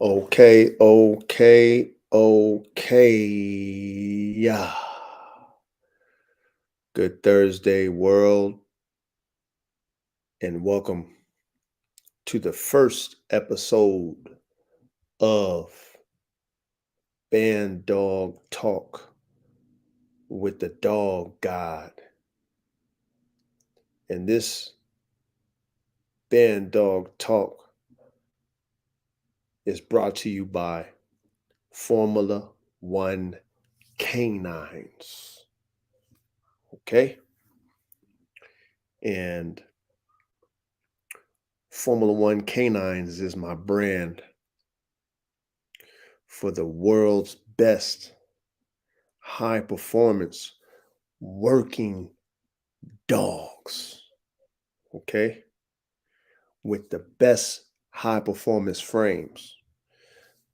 Okay. Yeah. Good Thursday, world, and welcome to the first episode of Bandog Talk with the Dog God. And this Bandog Talk is brought to you by Formula One Canines. Okay? And Formula One Canines is my brand for the world's best high performance working dogs. Okay. With the best high performance frames,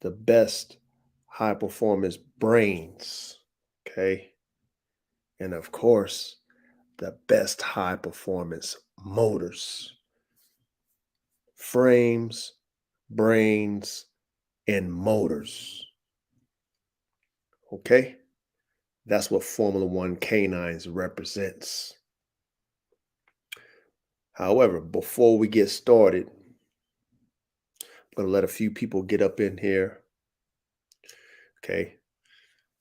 the best high performance brains. Okay. And of course, the best high performance motors, frames, brains, and motors. Okay. That's what Formula One Canines represents. However, before we get started, I'm going to let a few people get up in here. Okay.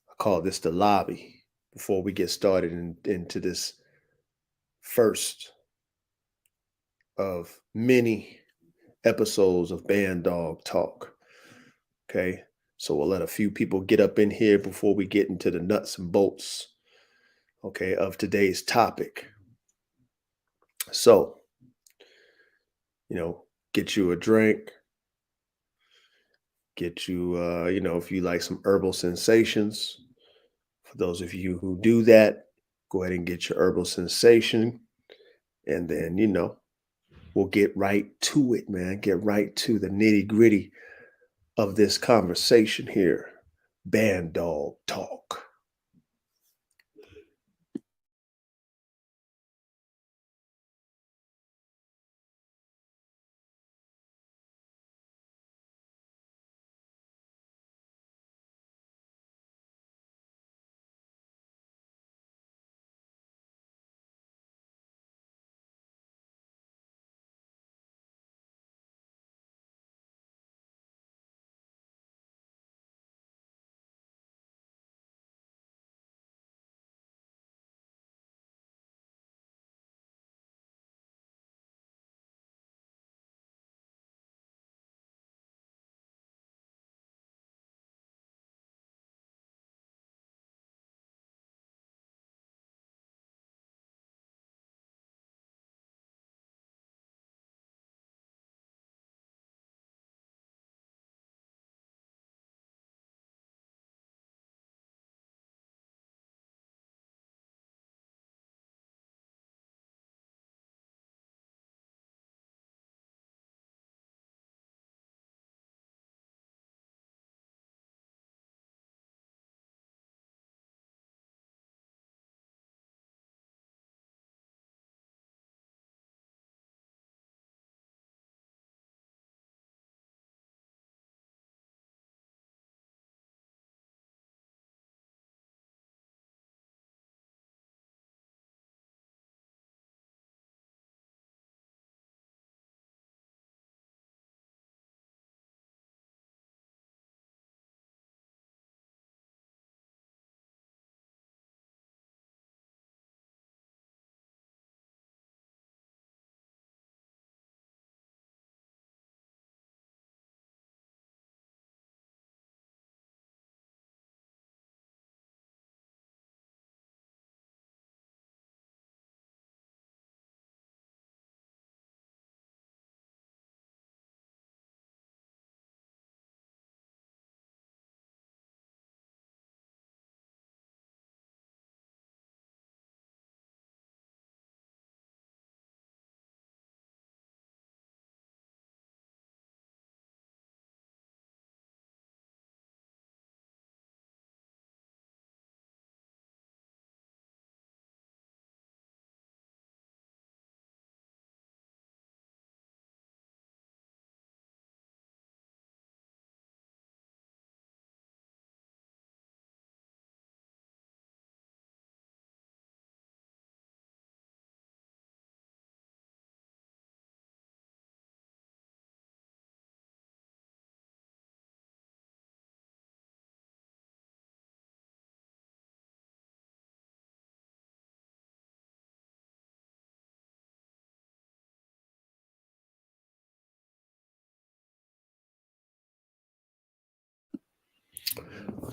I call this the lobby before we get started into this first of many episodes of Band Dog Talk. Okay. So we'll let a few people get up in here before we get into the nuts and bolts, okay, of today's topic. So, get you a drink, get you, if you like some herbal sensations. For those of you who do that, go ahead and get your herbal sensation. And then, we'll get right to it, man. Get right to the nitty gritty of this conversation here. Band Dog Talk.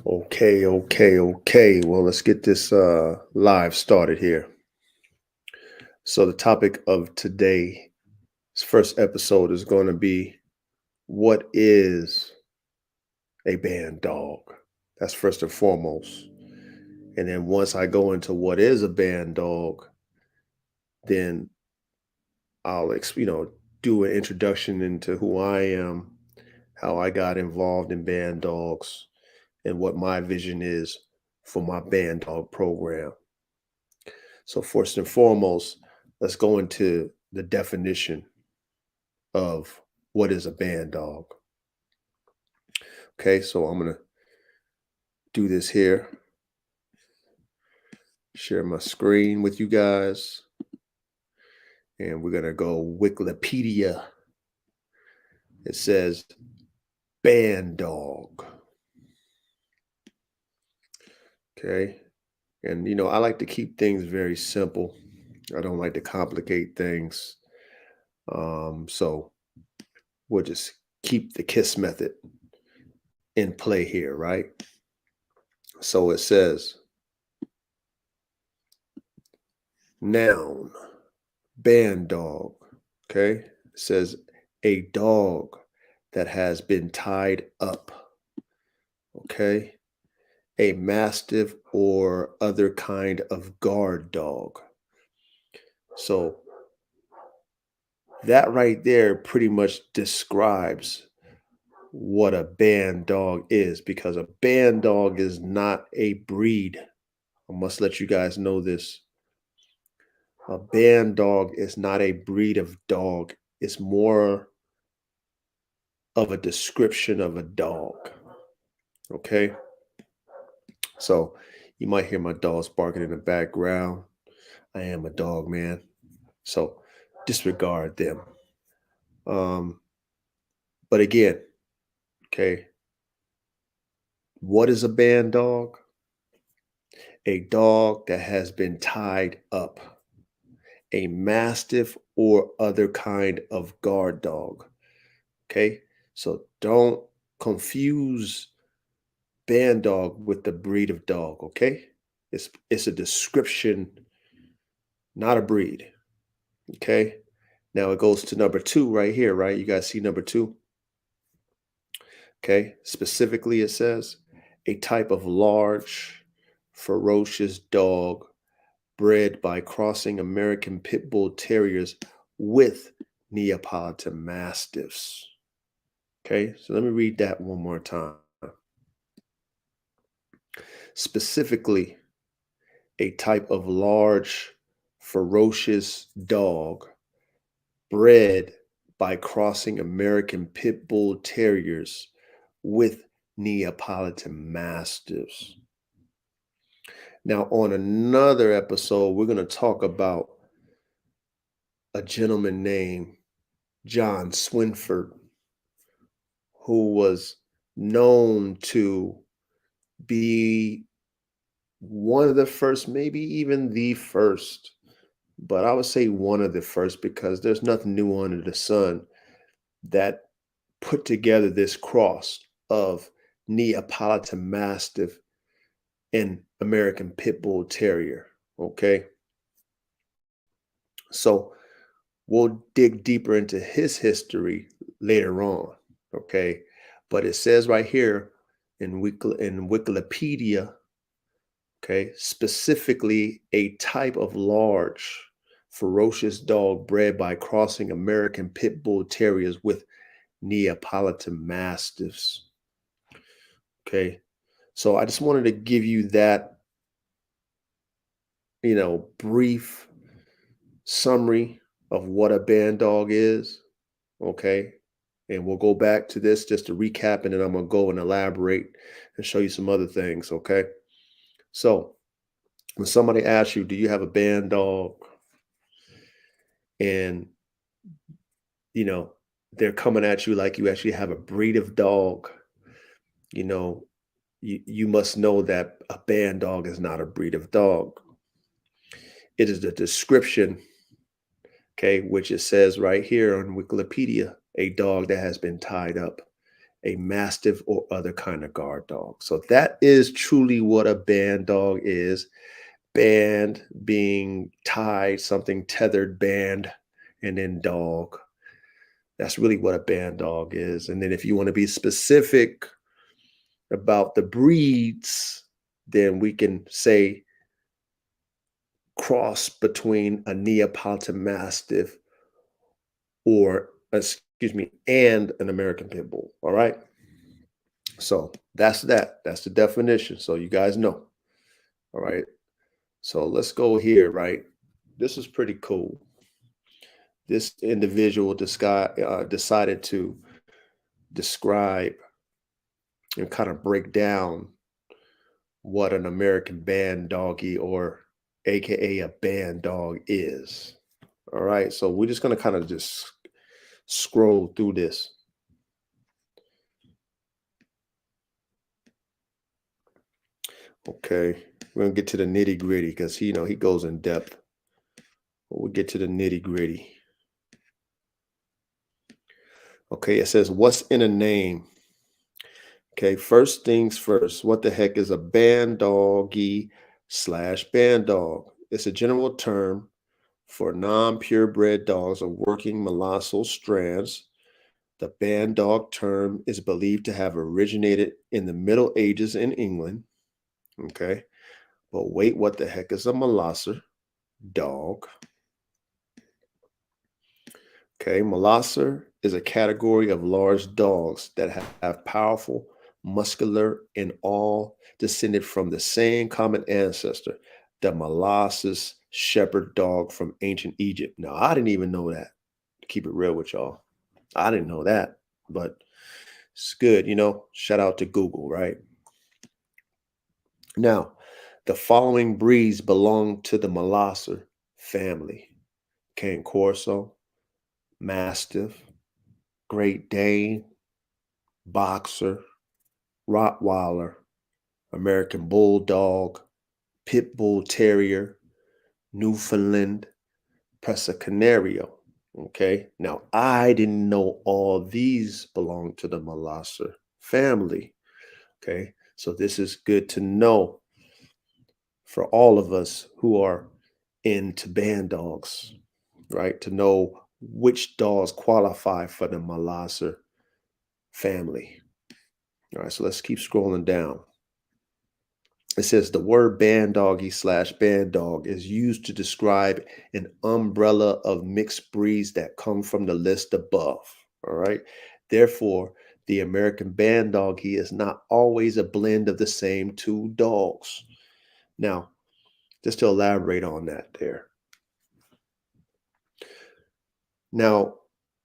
Okay. Well, let's get this live started here. So the topic of today's first episode is going to be, what is a band dog? That's first and foremost. And then once I go into what is a band dog, then I'll do an introduction into who I am, how I got involved in band dogs, and what my vision is for my band dog program. So first and foremost, let's go into the definition of what is a band dog. Okay, so I'm gonna do this here, share my screen with you guys, and we're gonna go Wikipedia. It says band dog. Okay, and I like to keep things very simple. I don't like to complicate things. So we'll just keep the KISS method in play here, right? So it says, noun, band dog. Okay. It says a dog that has been tied up. Okay. A mastiff or other kind of guard dog. So that right there pretty much describes what a band dog is, because a band dog is not a breed. I must let you guys know this. A band dog is not a breed of dog. It's more of a description of a dog. Okay. So you might hear my dogs barking in the background. I am a dog man. So disregard them. Um, but again, okay, what is a band dog? A dog that has been tied up. A mastiff or other kind of guard dog. Okay. So don't confuse band dog with the breed of dog. Okay. It's a description, not a breed. Okay. Now it goes to number two right here, right? You guys see number two? Okay. Specifically, it says a type of large, ferocious dog bred by crossing American Pit Bull Terriers with Neapolitan Mastiffs. Okay. So let me read that one more time. Specifically, a type of large, ferocious dog bred by crossing American Pit Bull Terriers with Neapolitan Mastiffs. Now, on another episode, we're going to talk about a gentleman named John Swinford, who was known to be one of the first, maybe even the first, but I would say one of the first, because there's nothing new under the sun, that put together this cross of Neapolitan Mastiff and American Pit Bull Terrier. Okay. So we'll dig deeper into his history later on. Okay. But it says right here in Wikipedia, okay, specifically a type of large, ferocious dog bred by crossing American Pit Bull Terriers with Neapolitan Mastiffs. Okay. So I just wanted to give you that, brief summary of what a band dog is. Okay. And we'll go back to this just to recap, and then I'm going to go and elaborate and show you some other things. Okay. So when somebody asks you, do you have a band dog? And, you know, they're coming at you like you actually have a breed of dog, you know, you must know that a band dog is not a breed of dog. It is the description, okay, which it says right here on Wikipedia, a dog that has been tied up. a mastiff, or other kind of guard dog. So that is truly what a band dog is. Band being tied, something tethered, band, and then dog. That's really what a band dog is. And then if you want to be specific about the breeds, then we can say cross between a Neapolitan Mastiff or, excuse me, and an American Pit Bull. All right. So that's that. That's the definition. So you guys know. All right. So let's go here. Right. This is pretty cool. This individual decided to describe and kind of break down what an American band doggy, or AKA a band dog, is. All right. So we're just going to kind of just scroll through this. Okay. We're going to get to the nitty gritty because he goes in depth. But we'll get to the nitty gritty. Okay. It says, what's in a name? Okay. First things first. What the heck is a band doggy slash band dog? It's a general term for non-purebred dogs of working molossal strands. The band dog term is believed to have originated in the Middle Ages in England. Okay. But wait, what the heck is a molosser dog? Okay. Molosser is a category of large dogs that have powerful, muscular, and all descended from the same common ancestor, the molossus shepherd dog from ancient Egypt. Now, I didn't even know that, to keep it real with y'all. I didn't know that, but it's good. Shout out to Google, right? Now, the following breeds belong to the molosser family: Cane Corso, Mastiff, Great Dane, Boxer, Rottweiler, American Bulldog, Pit Bull Terrier, Newfoundland, Presa Canario. Okay, now I didn't know all these belong to the molosser family. Okay, so this is good to know for all of us who are into band dogs, right? To know which dogs qualify for the molosser family. All right, so let's keep scrolling down. It says the word band doggy slash band dog is used to describe an umbrella of mixed breeds that come from the list above. All right. Therefore, the American band doggy is not always a blend of the same two dogs. Now, just to elaborate on that there. Now,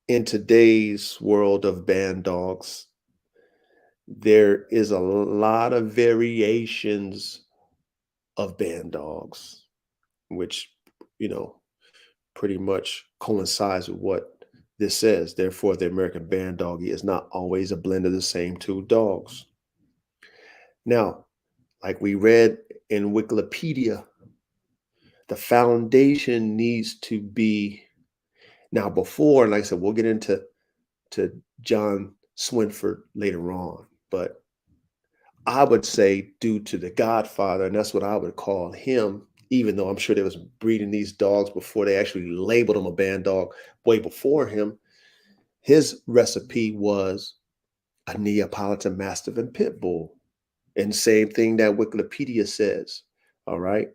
in today's world of band dogs, there is a lot of variations of band dogs, which, you know, pretty much coincides with what this says. Therefore, the American band doggy is not always a blend of the same two dogs. Now, like we read in Wikipedia, the foundation needs to be now before, and like I said, we'll get into John Swinford later on, but I would say due to the Godfather, and that's what I would call him, even though I'm sure they was breeding these dogs before they actually labeled him a band dog way before him. His recipe was a Neapolitan Mastiff and Pit Bull. And same thing that Wikipedia says. All right.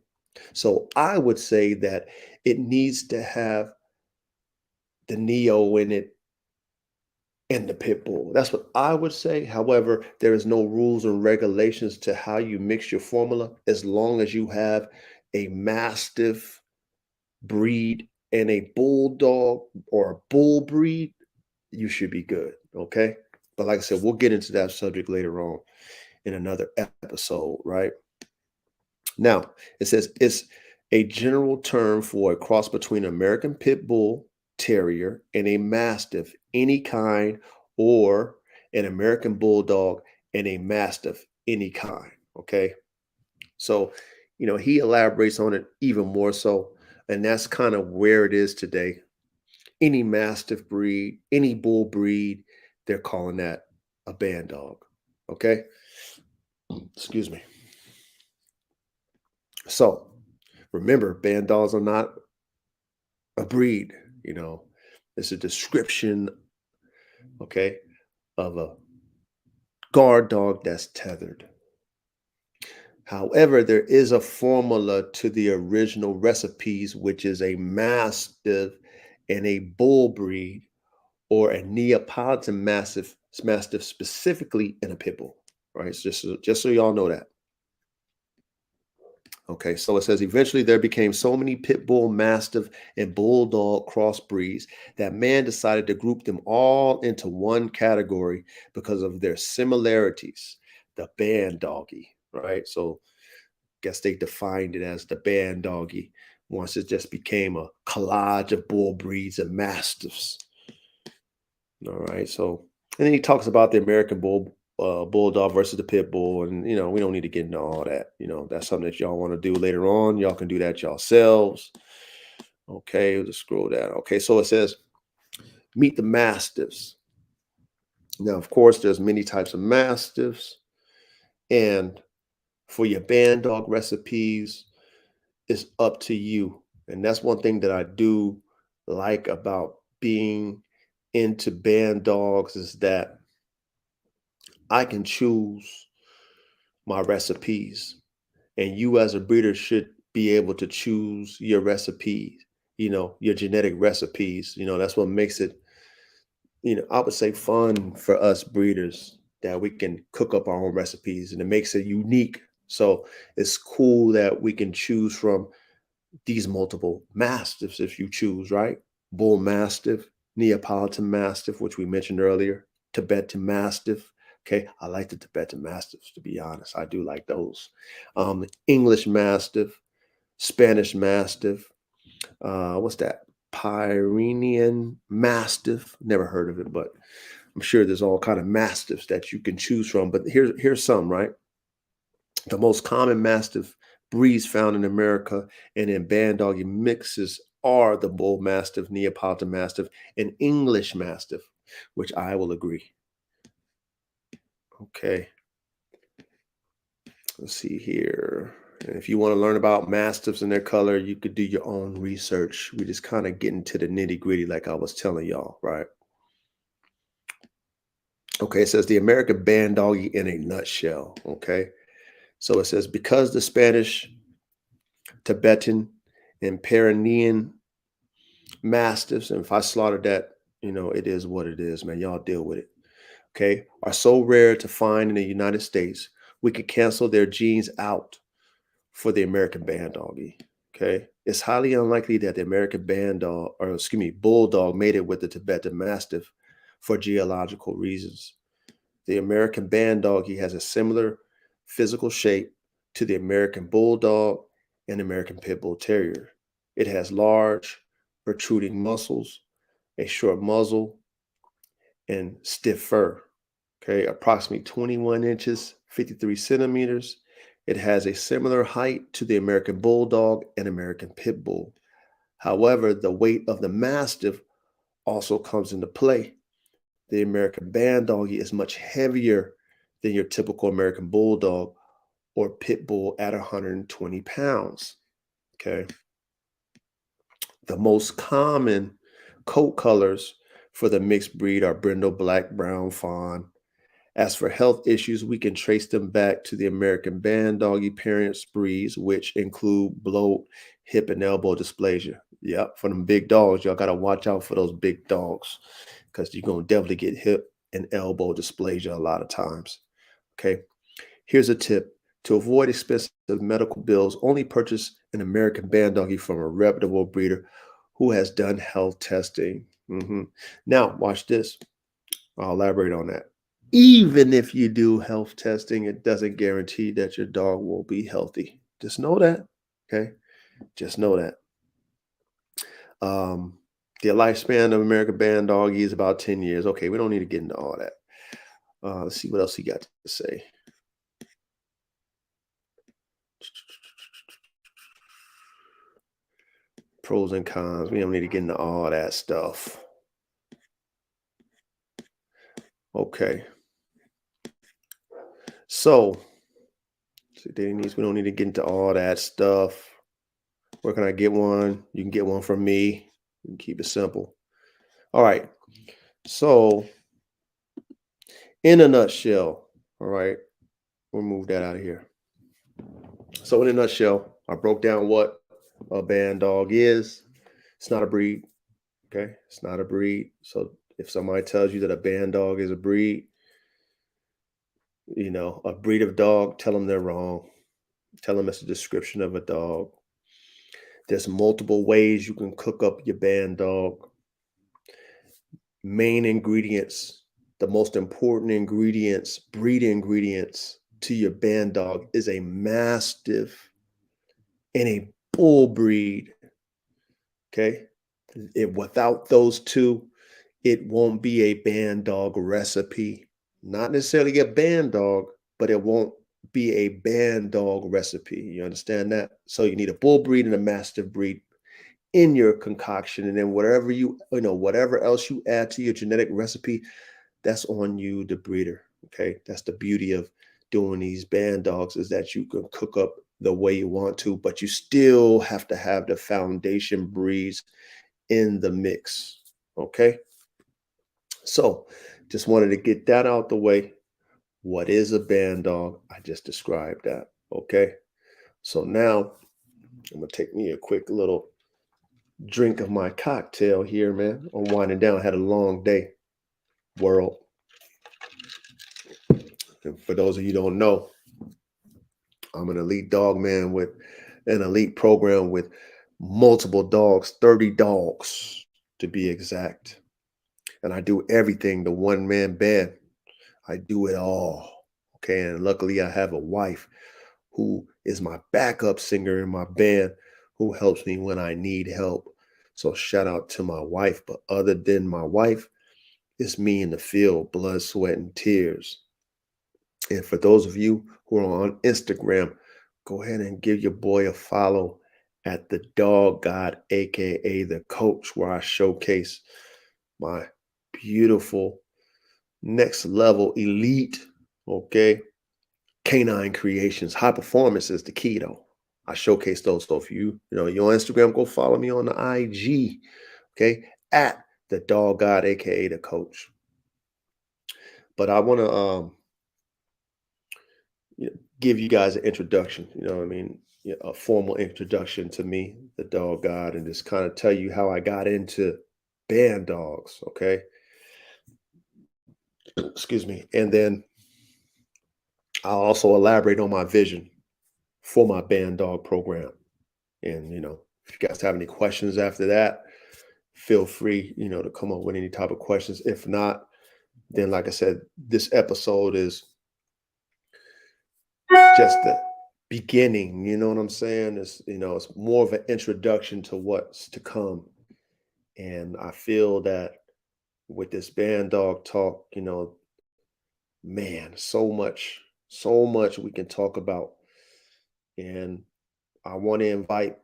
So I would say that it needs to have the Neo in it and the pit bull. That's what I would say. However, there is no rules and regulations to how you mix your formula as long as you have a mastiff breed and a bulldog or a bull breed, you should be good. Okay. But like I said, we'll get into that subject later on in another episode, right? Now, it says it's a general term for a cross between an American Pit Bull Terrier and a Mastiff, any kind, or an American Bulldog and a Mastiff, any kind. Okay. So, he elaborates on it even more so. And that's kind of where it is today. Any Mastiff breed, any Bull breed, they're calling that a Bandog. Okay, excuse me. So remember, Bandogs are not a breed. You know, it's a description, okay, of a guard dog that's tethered. However, there is a formula to the original recipes, which is a Mastiff and a Bull breed, or a Neapolitan Mastiff specifically in a pit bull. Right? It's just so y'all know that. Okay, so it says eventually there became so many pit bull, mastiff, and bulldog crossbreeds that man decided to group them all into one category because of their similarities. The band doggy, right? So guess they defined it as the band doggy once it just became a collage of bull breeds and mastiffs. All right. So, and then he talks about the American bulldog versus the pit bull, and we don't need to get into all that. That's something that y'all want to do later on. Y'all can do that yourselves. Okay, we'll just scroll down. Okay, so it says meet the mastiffs. Now, of course, there's many types of mastiffs, and for your band dog recipes, it's up to you. And that's one thing that I do like about being into band dogs is that I can choose my recipes, and you as a breeder should be able to choose your recipes, your genetic recipes. That's what makes it, I would say, fun for us breeders, that we can cook up our own recipes, and it makes it unique. So it's cool that we can choose from these multiple mastiffs if you choose, right? Bull mastiff, Neapolitan mastiff, which we mentioned earlier, Tibetan mastiff. Okay, I like the Tibetan mastiffs, to be honest. I do like those. English mastiff, Spanish mastiff. What's that? Pyrenean mastiff. Never heard of it, but I'm sure there's all kind of mastiffs that you can choose from. But here's some, right? The most common mastiff breeds found in America and in Bandog mixes are the Bull Mastiff, Neapolitan Mastiff, and English Mastiff, which I will agree. Okay, let's see here. And if you want to learn about Mastiffs and their color, you could do your own research. We just kind of get into the nitty gritty, like I was telling y'all, right? Okay, it says the American Bandoggy in a nutshell. Okay, so it says because the Spanish, Tibetan, and Pyrenean mastiffs, and if I slaughtered that, it is what it is, man. Y'all deal with it. Okay, are so rare to find in the United States, we could cancel their genes out for the American Bandoggy. Okay, it's highly unlikely that the American Bandog, or excuse me, Bulldog, made it with the Tibetan Mastiff for geological reasons. The American Bandoggy has a similar physical shape to the American Bulldog and American Pit Bull Terrier. It has large, protruding muscles, a short muzzle, and stiff fur. Okay, approximately 21 inches, 53 centimeters. It has a similar height to the American Bulldog and American Pit Bull. However, the weight of the Mastiff also comes into play. The American Bandoggy is much heavier than your typical American Bulldog or Pit Bull at 120 pounds. Okay. The most common coat colors for the mixed breed are brindle black, brown, fawn. As for health issues, we can trace them back to the American Bandoggy parent breeds, which include bloat, hip, and elbow dysplasia. Yep, for them big dogs, y'all got to watch out for those big dogs because you're going to definitely get hip and elbow dysplasia a lot of times. Okay, here's a tip. To avoid expensive medical bills, only purchase an American Bandoggy from a reputable breeder who has done health testing. Now, watch this. I'll elaborate on that. Even if you do health testing, it doesn't guarantee that your dog will be healthy. Just know that. Okay. Just know that. Um, the lifespan of American Bandoggy is about 10 years. Okay, we don't need to get into all that. Let's see what else he got to say. Pros and cons. We don't need to get into all that stuff. Okay. So, see, Denise, we don't need to get into all that stuff. Where can I get one? You can get one from me. You can keep it simple. All right. So, in a nutshell, all right, we'll move that out of here. So, in a nutshell, I broke down what a band dog is. It's not a breed. Okay. It's not a breed. So, if somebody tells you that a band dog is a breed, a breed of dog, tell them they're wrong. Tell them it's a description of a dog. There's multiple ways you can cook up your band dog. Main ingredients, the most important ingredients, breed ingredients to your band dog is a mastiff and a bull breed. Okay. Without those two, it won't be a band dog recipe. Not necessarily a band dog, but it won't be a band dog recipe. You understand that? So you need a bull breed and a mastiff breed in your concoction. And then whatever else you add to your genetic recipe, that's on you, the breeder. Okay. That's the beauty of doing these band dogs, is that you can cook up the way you want to, but you still have to have the foundation breeds in the mix. Okay. So just wanted to get that out the way. What is a band dog? I just described that. Okay. So now I'm going to take me a quick little drink of my cocktail here, man. I'm winding down. I had a long day, world. And for those of you who don't know, I'm an elite dog man with an elite program with multiple dogs, 30 dogs to be exact. And I do everything, the one man band. I do it all. Okay. And luckily, I have a wife who is my backup singer in my band, who helps me when I need help. So shout out to my wife. But other than my wife, it's me in the field, blood, sweat, and tears. And for those of you who are on Instagram, go ahead and give your boy a follow at the Dog God, aka the Coach, where I showcase my beautiful next level elite, okay, canine creations. High performance is the key, though. I showcase those. So if you're on Instagram, go follow me on the IG, okay, at the Dog God, aka the Coach. But I want to give you guys an introduction. You know what I mean? Yeah, a formal introduction to me, the Dog God, and just kind of tell you how I got into band dogs. Okay, excuse me, and then I'll also elaborate on my vision for my band dog program. And if you guys have any questions after that, feel free, to come up with any type of questions. If not, then like I said, this episode is just the beginning. You know what I'm saying? It's more of an introduction to what's to come. And I feel that with this band dog talk, man, so much we can talk about. And I want to invite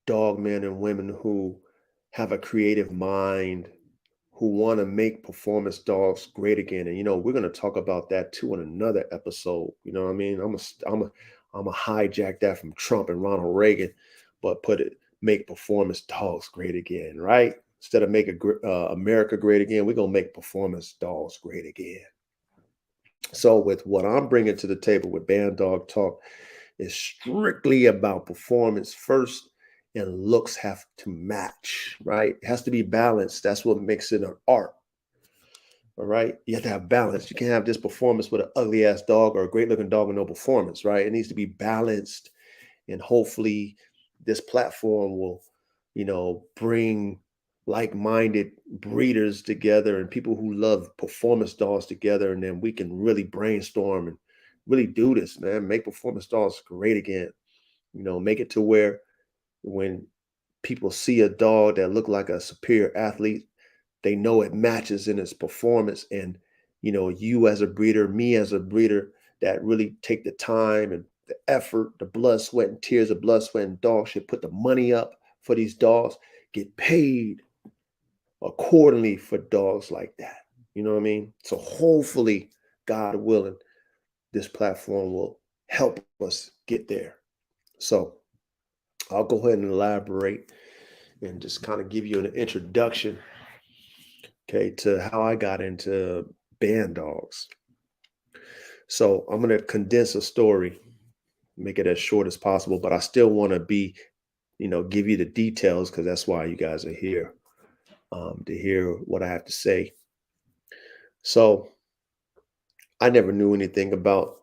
dog men and women who have a creative mind, who want to make performance dogs great again. And we're going to talk about that too in another episode. You know what I mean? I'm a hijack that from Trump and Ronald Reagan, but make performance dogs great again, right? Instead of America great again, we're gonna make performance dogs great again. So with what I'm bringing to the table with Band Dog Talk is strictly about performance first, and looks have to match, right? It has to be balanced. That's what makes it an art. All right. You have to have balance. You can't have this performance with an ugly ass dog or a great looking dog with no performance, right? It needs to be balanced. And hopefully this platform will, bring like-minded breeders together and people who love performance dogs together. And then we can really brainstorm and really do this, man. Make performance dogs great again. Make it to where when people see a dog that look like a superior athlete, they know it matches in its performance. And you as a breeder, me as a breeder, that really take the time and the effort, the blood, sweat, and tears of blood, sweat, and dog should put the money up for these dogs, get paid accordingly for dogs like that. You know what I mean? So hopefully, God willing, this platform will help us get there. So I'll go ahead and elaborate and just kind of give you an introduction, okay, to how I got into Bandogs. So I'm going to condense a story, make it as short as possible, but I still want to be, give you the details because that's why you guys are here, to hear what I have to say. So I never knew anything about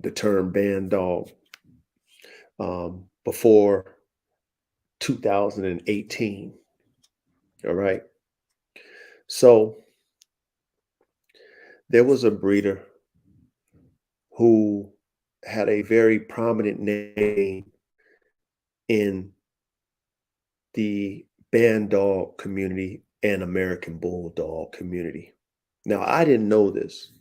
the term band dog before 2018. All right. So there was a breeder who had a very prominent name in the Bandog community and American Bulldog community. Now, I didn't know this.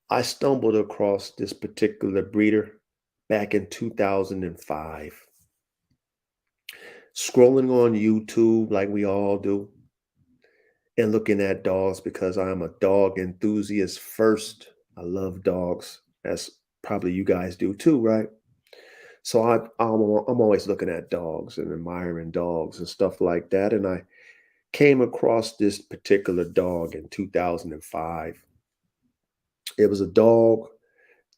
I stumbled across this particular breeder back in 2005, scrolling on YouTube like we all do, and looking at dogs because I'm a dog enthusiast first. I love dogs, as probably you guys do too, right? So I'm always looking at dogs and admiring dogs and stuff like that. And I came across this particular dog in 2005. It was a dog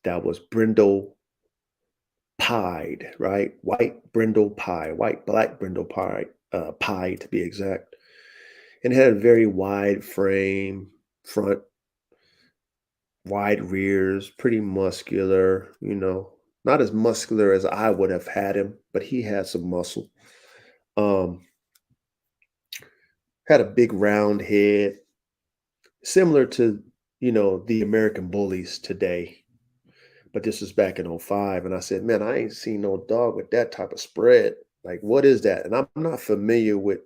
that was brindle pied, right? White brindle pie, white black brindle pie, pie to be exact. And it had a very wide frame, front, wide rears, pretty muscular, not as muscular as I would have had him, but he had some muscle. Um, had a big round head, similar to, the American bullies today. But this was back in '05. And I said, man, I ain't seen no dog with that type of spread. Like, what is that? And I'm not familiar with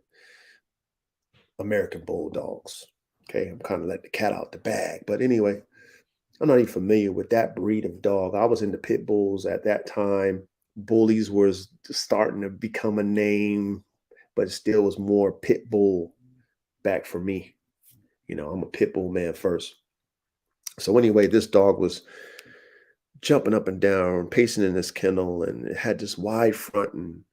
American bulldogs. Okay. I'm kind of letting the cat out the bag. But anyway, I'm not even familiar with that breed of dog. I was into pit bulls at that time. Bullies was starting to become a name, but it still was more pit bull back for me. I'm a pit bull man first. So anyway, this dog was jumping up and down, pacing in this kennel, and it had this wide front and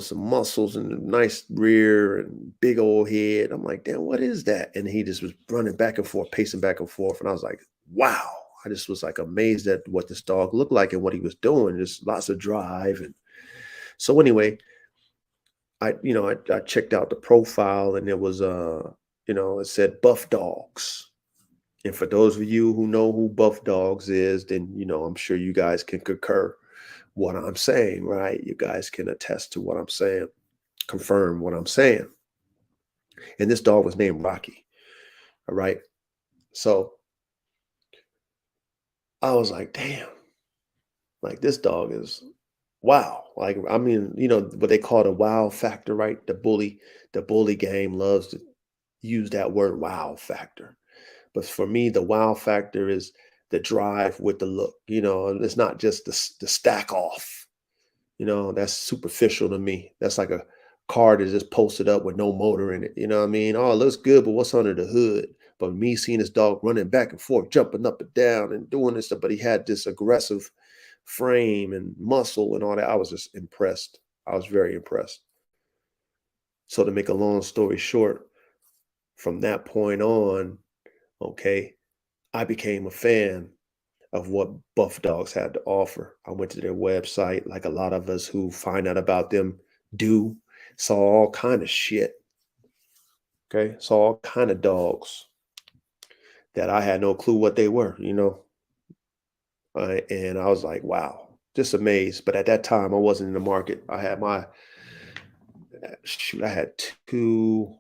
some muscles and a nice rear and big old head. I'm like, damn, what is that? And he just was running back and forth, pacing back and forth. And I was like, wow. I just was like amazed at what this dog looked like and what he was doing. Just lots of drive. And so anyway, I checked out the profile and it was it said Buff Dogs. And for those of you who know who Buff Dogs is, then I'm sure you guys can concur what I'm saying, right? You guys can attest to what I'm saying, confirm what I'm saying. And this dog was named Rocky. All right. So I was like, damn, like this dog is wow. Like, I mean, what they call the wow factor, right? The bully game loves to use that word wow factor. But for me, the wow factor is the drive with the look, and it's not just the stack off. That's superficial to me. That's like a car that just posted up with no motor in it. You know what I mean? Oh, it looks good, but what's under the hood? But me seeing this dog running back and forth, jumping up and down and doing this stuff, but he had this aggressive frame and muscle and all that. I was just impressed. I was very impressed. So to make a long story short, from that point on, okay, I became a fan of what Buff Dogs had to offer. I went to their website, like a lot of us who find out about them do, saw all kind of shit. Okay, saw all kind of dogs that I had no clue what they were. And I was like, wow, just amazed. But at that time, I wasn't in the market. I had I had two.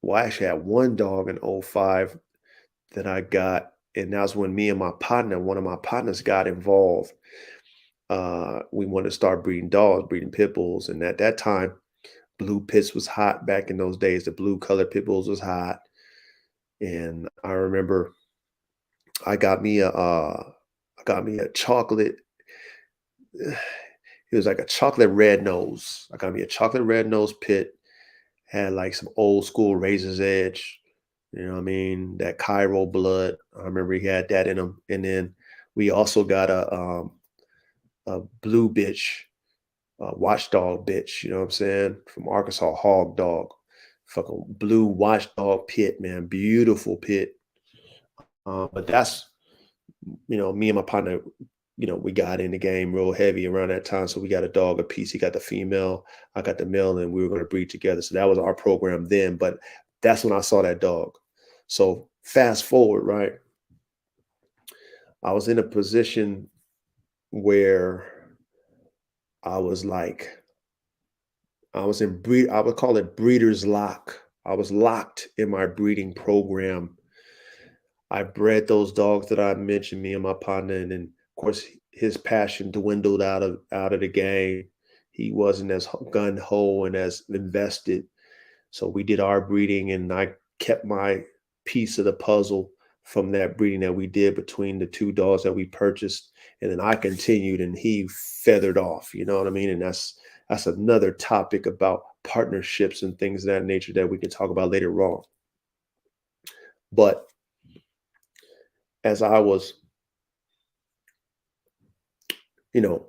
Well, I actually had one dog in '05 that I got, and that was when me and one of my partners got involved. We wanted to start breeding dogs, breeding pit bulls. And at that time, blue pits was hot back in those days. The blue colored pit bulls was hot. And I remember I got me a chocolate. It was like a chocolate red nose. I got me a chocolate red nose pit, had like some old school razor's edge, You know what I mean? That Cairo blood. I remember he had that in him. And then we also got a blue bitch, watchdog bitch, you know what I'm saying? From Arkansas, hog dog. Fucking blue watchdog pit, man. Beautiful pit. But that's, me and my partner, we got in the game real heavy around that time. So we got a dog a piece. He got the female, I got the male, and we were going to breed together. So that was our program then. But that's when I saw that dog. So fast forward, right? I was in a position where I was like, I would call it breeder's lock. I was locked in my breeding program. I bred those dogs that I mentioned, me and my partner, and then of course his passion dwindled out of the game. He wasn't as gun ho and as invested. So we did our breeding, and I kept my piece of the puzzle from that breeding that we did between the two dogs that we purchased. And then I continued, and he feathered off. You know what I mean? And that's another topic about partnerships and things of that nature that we can talk about later on. But as I was, you know,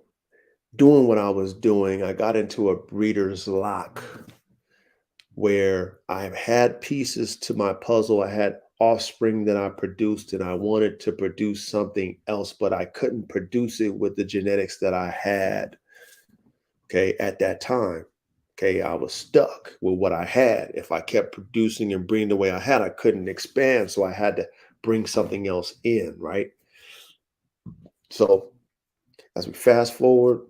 doing what I was doing, I got into a breeder's lock where I've had pieces to my puzzle. I had offspring that I produced, and I wanted to produce something else, but I couldn't produce it with the genetics that I had. Okay, at that time. Okay, I was stuck with what I had. If I kept producing and bringing the way I had, I couldn't expand. So I had to bring something else in, right? So as we fast forward,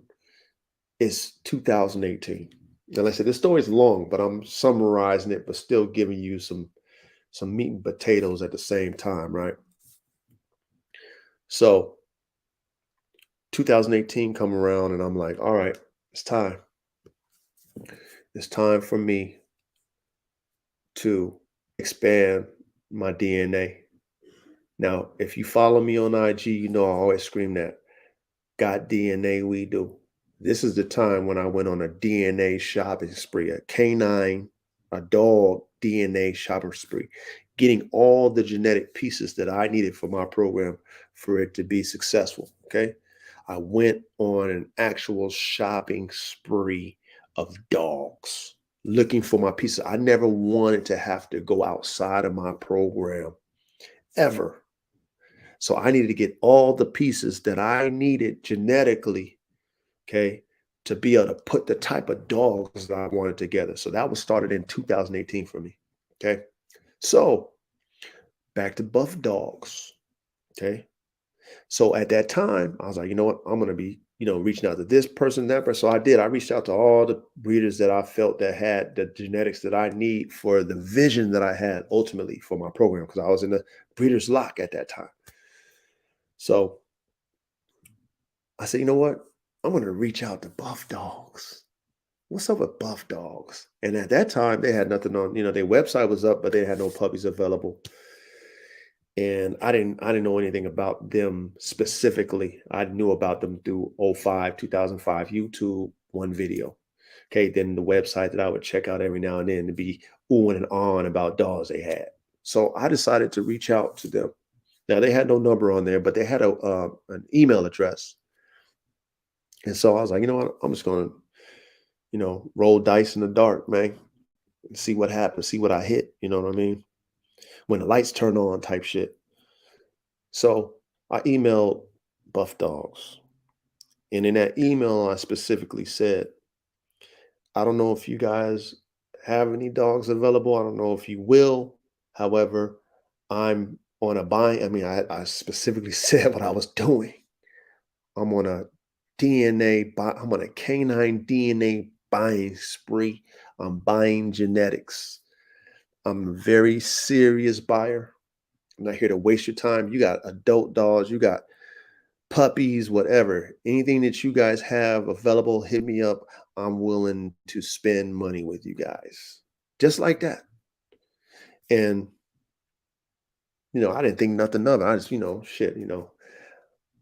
it's 2018. And like I said, this story is long, but I'm summarizing it, but still giving you some meat and potatoes at the same time, right? So 2018 come around, and I'm like, all right, it's time. It's time for me to expand my DNA. Now, if you follow me on IG, you know I always scream that. Got DNA, we do. This is the time when I went on a DNA shopping spree, a canine, a dog DNA shopping spree, getting all the genetic pieces that I needed for my program for it to be successful. Okay. I went on an actual shopping spree of dogs looking for my pieces. I never wanted to have to go outside of my program ever. So I needed to get all the pieces that I needed genetically, okay, to be able to put the type of dogs that I wanted together. So that was started in 2018 for me. Okay. So back to buff dogs. Okay. So at that time, I was like, you know what? I'm gonna be, reaching out to this person, that person. So I did. I reached out to all the breeders that I felt that had the genetics that I need for the vision that I had ultimately for my program, because I was in the breeder's lock at that time. So I said, you know what? I'm going to reach out to Buff Dogs. What's up with Buff Dogs? And at that time, they had nothing on, their website was up, but they had no puppies available. And I didn't know anything about them specifically. I knew about them through '05, 2005, YouTube, one video. Okay, then the website that I would check out every now and then to be oohing and on about dogs they had. So I decided to reach out to them. Now they had no number on there, but they had an email address. And so I was like, you know what? I'm just gonna, roll dice in the dark, man, and see what happens, see what I hit. You know what I mean? When the lights turn on, type shit. So I emailed Buff Dogs, and in that email, I specifically said, I don't know if you guys have any dogs available. I don't know if you will. However, I'm on a buy. I mean, I specifically said what I was doing. I'm on a I'm on a canine DNA buying spree. I'm buying genetics. I'm a very serious buyer. I'm not here to waste your time. You got adult dogs, you got puppies, whatever. Anything that you guys have available, hit me up. I'm willing to spend money with you guys. Just like that. And, I didn't think nothing of it. I just, shit,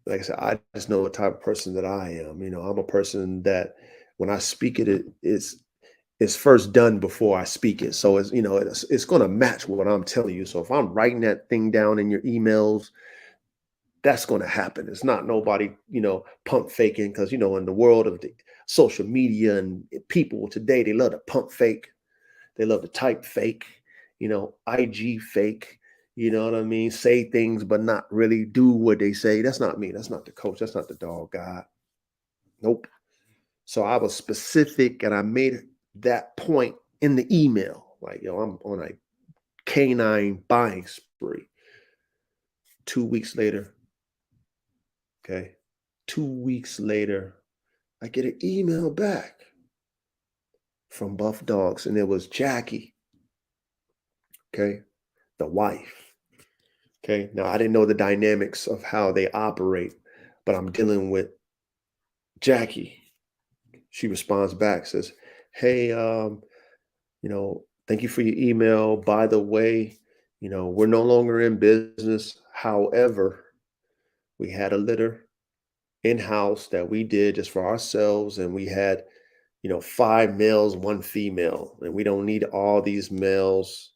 like I said, I just know what type of person that I am. I'm a person that when I speak it's is first done before I speak it. So it's going to match what I'm telling you. So if I'm writing that thing down in your emails, that's going to happen. It's not nobody, pump faking, because in the world of the social media and people today, they love to pump fake. They love to type fake, IG fake. You know what I mean? Say things but not really do what they say. That's not me. That's not the coach. That's not the dog God. Nope. So I was specific and I made that point in the email. Like, I'm on a canine buying spree. 2 weeks later, okay. 2 weeks later, I get an email back from Buff Dogs, and it was Jackie, okay, the wife. Okay. Now I didn't know the dynamics of how they operate, but I'm dealing with Jackie. She responds back, says, "Hey, thank you for your email. By the way, we're no longer in business. However, we had a litter in-house that we did just for ourselves, and we had, five males, one female, and we don't need all these males.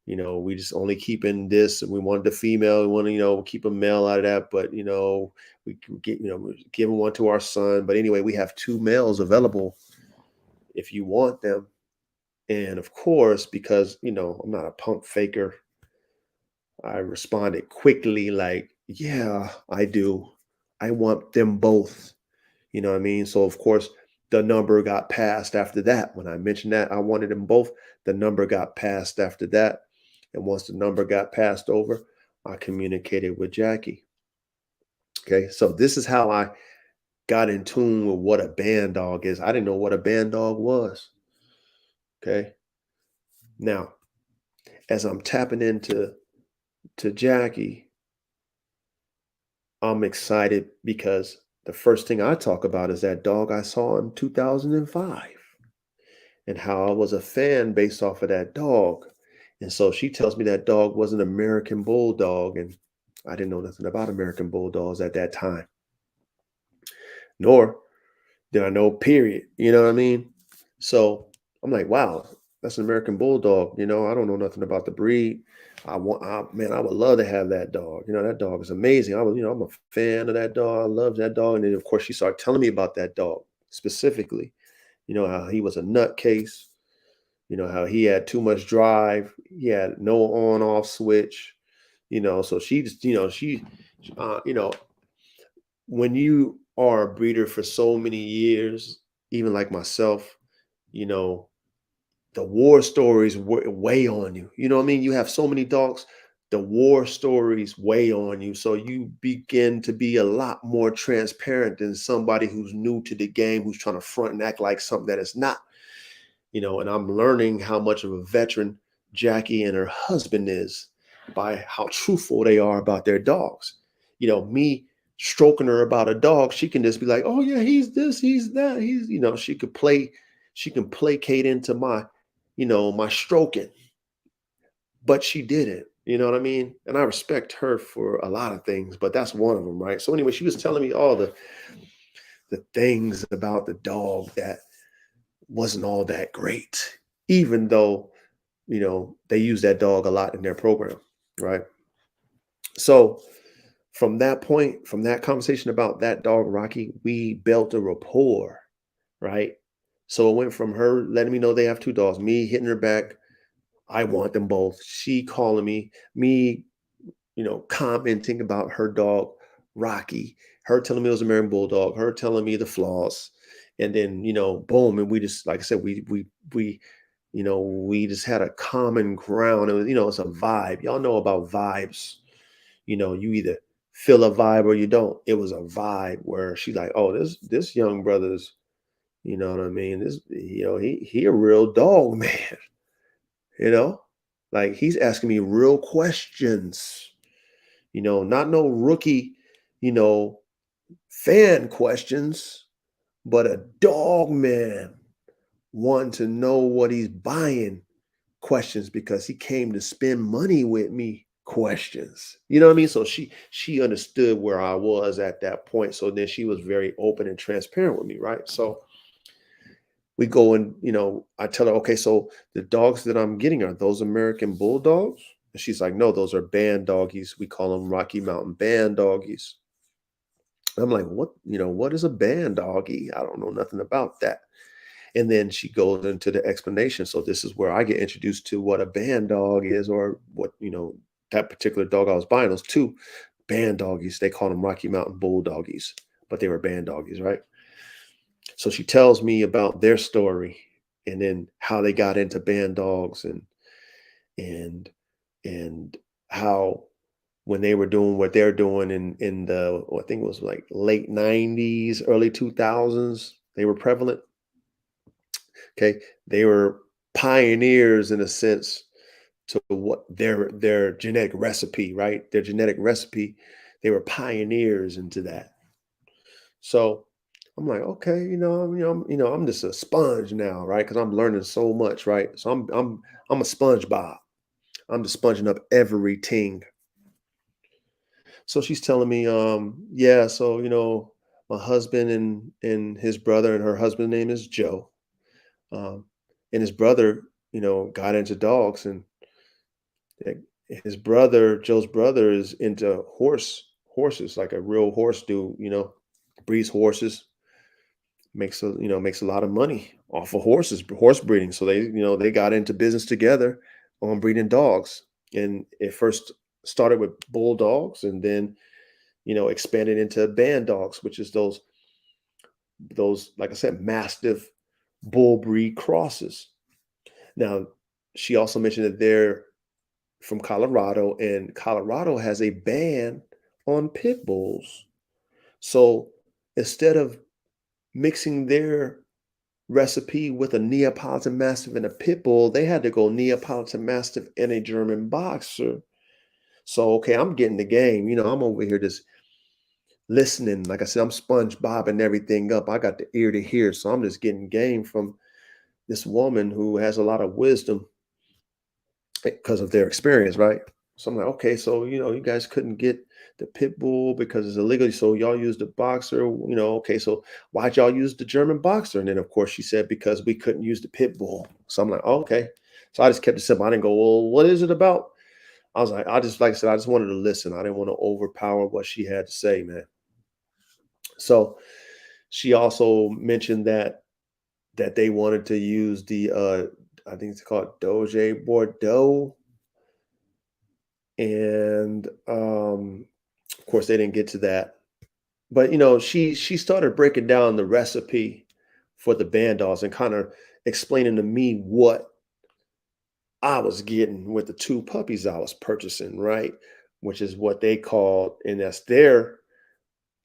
We just only keeping this, and we wanted the female. We want to, keep a male out of that, but we can get, we're giving one to our son. But anyway, we have two males available if you want them." And of course, because I'm not a pump faker, I responded quickly, like, "Yeah, I do. I want them both." You know what I mean? So of course, the number got passed after that. When I mentioned that I wanted them both, the number got passed after that. And once the number got passed over, I communicated with Jackie. Okay. So this is how I got in tune with what a band dog is. I didn't know what a band dog was. Okay. Now, as I'm tapping into Jackie, I'm excited because the first thing I talk about is that dog I saw in 2005. And how I was a fan based off of that dog. And so she tells me that dog was an American Bulldog, and I didn't know nothing about American Bulldogs at that time, nor did I know, period. You know what I mean? So I'm like, wow, that's an American Bulldog. I don't know nothing about the breed. Man, I would love to have that dog. That dog is amazing. I'm a fan of that dog. I love that dog. And then, of course, she started telling me about that dog specifically, how he was a nutcase, how he had too much drive, he had no on off switch, so she just, uh, you know when you are a breeder for so many years, even like myself, you know the war stories weigh on you. You know what I mean? You have so many dogs, the war stories weigh on you, so you begin to be a lot more transparent than somebody who's new to the game, who's trying to front and act like something that is not. And I'm learning how much of a veteran Jackie and her husband is by how truthful they are about their dogs. Me stroking her about a dog, she can just be like, "Oh yeah, he's this, he's that, he's," she can placate into my stroking, but she didn't. You know what I mean? And I respect her for a lot of things, but that's one of them, right? So anyway, she was telling me all the things about the dog that wasn't all that great, even though, they use that dog a lot in their program, right? So from that point, from that conversation about that dog, Rocky, we built a rapport, right? So it went from her letting me know they have two dogs, me hitting her back, I want them both. She calling me, commenting about her dog, Rocky, her telling me it was a American Bulldog, her telling me the flaws. And then, boom. And we just, like I said, we just had a common ground. It was, it's a vibe. Y'all know about vibes. You either feel a vibe or you don't. It was a vibe where she's like, "Oh, this young brother's, you know what I mean? This, he a real dog, man." You know, like he's asking me real questions. Not no rookie, you know, fan questions, but a dog man wanting to know what he's buying questions, because he came to spend money with me questions. You know what I mean? So she understood where I was at that point. So then she was very open and transparent with me, right? So we go and, I tell her, okay, so the dogs that I'm getting, are those American bulldogs? And she's like, no, those are band doggies. We call them Rocky Mountain band doggies. I'm like, what is a band doggy? I don't know nothing about that. And then she goes into the explanation. So this is where I get introduced to what a band dog is, or what, that particular dog I was buying, those two band doggies. They call them Rocky Mountain bull doggies, but they were band doggies, right? So she tells me about their story, and then how they got into band dogs, and and how, when they were doing what they're doing in the, I think it was like late 90s, early 2000s, they were prevalent. Okay. They were pioneers in a sense to what their genetic recipe, right? Their genetic recipe, they were pioneers into that. So I'm like, okay, I'm just a sponge now, right? Because I'm learning so much, right? So I'm a sponge Bob. I'm just sponging up everything. So she's telling me, yeah, so my husband and his brother, and her husband's name is Joe. Um, and his brother, got into dogs, and like, Joe's brother, is into horses, like a real horse dude, breeds horses, makes a lot of money off of horse breeding. So they got into business together on breeding dogs. And it first started with bulldogs, and then, expanded into band dogs, which is those, like I said, mastiff bull breed crosses. Now, she also mentioned that they're from Colorado, and Colorado has a ban on pit bulls. So instead of mixing their recipe with a Neapolitan Mastiff and a pit bull, they had to go Neapolitan Mastiff and a German Boxer. So, okay, I'm getting the game. I'm over here just listening. Like I said, I'm sponge bobbing everything up. I got the ear to hear. So I'm just getting game from this woman who has a lot of wisdom because of their experience, right? So I'm like, okay, so you guys couldn't get the pit bull because it's illegal, so y'all use the boxer. Okay, so why'd y'all use the German boxer? And then of course she said, because we couldn't use the pit bull. So I'm like, oh, okay. So I just kept it simple. I didn't go, well, what is it about? I was like, like I said, I just wanted to listen. I didn't want to overpower what she had to say, man. So she also mentioned that they wanted to use the I think it's called Doge Bordeaux. And of course they didn't get to that. But she started breaking down the recipe for the Bandogs, and kind of explaining to me what I was getting with the two puppies I was purchasing, right? Which is what they called, and that's their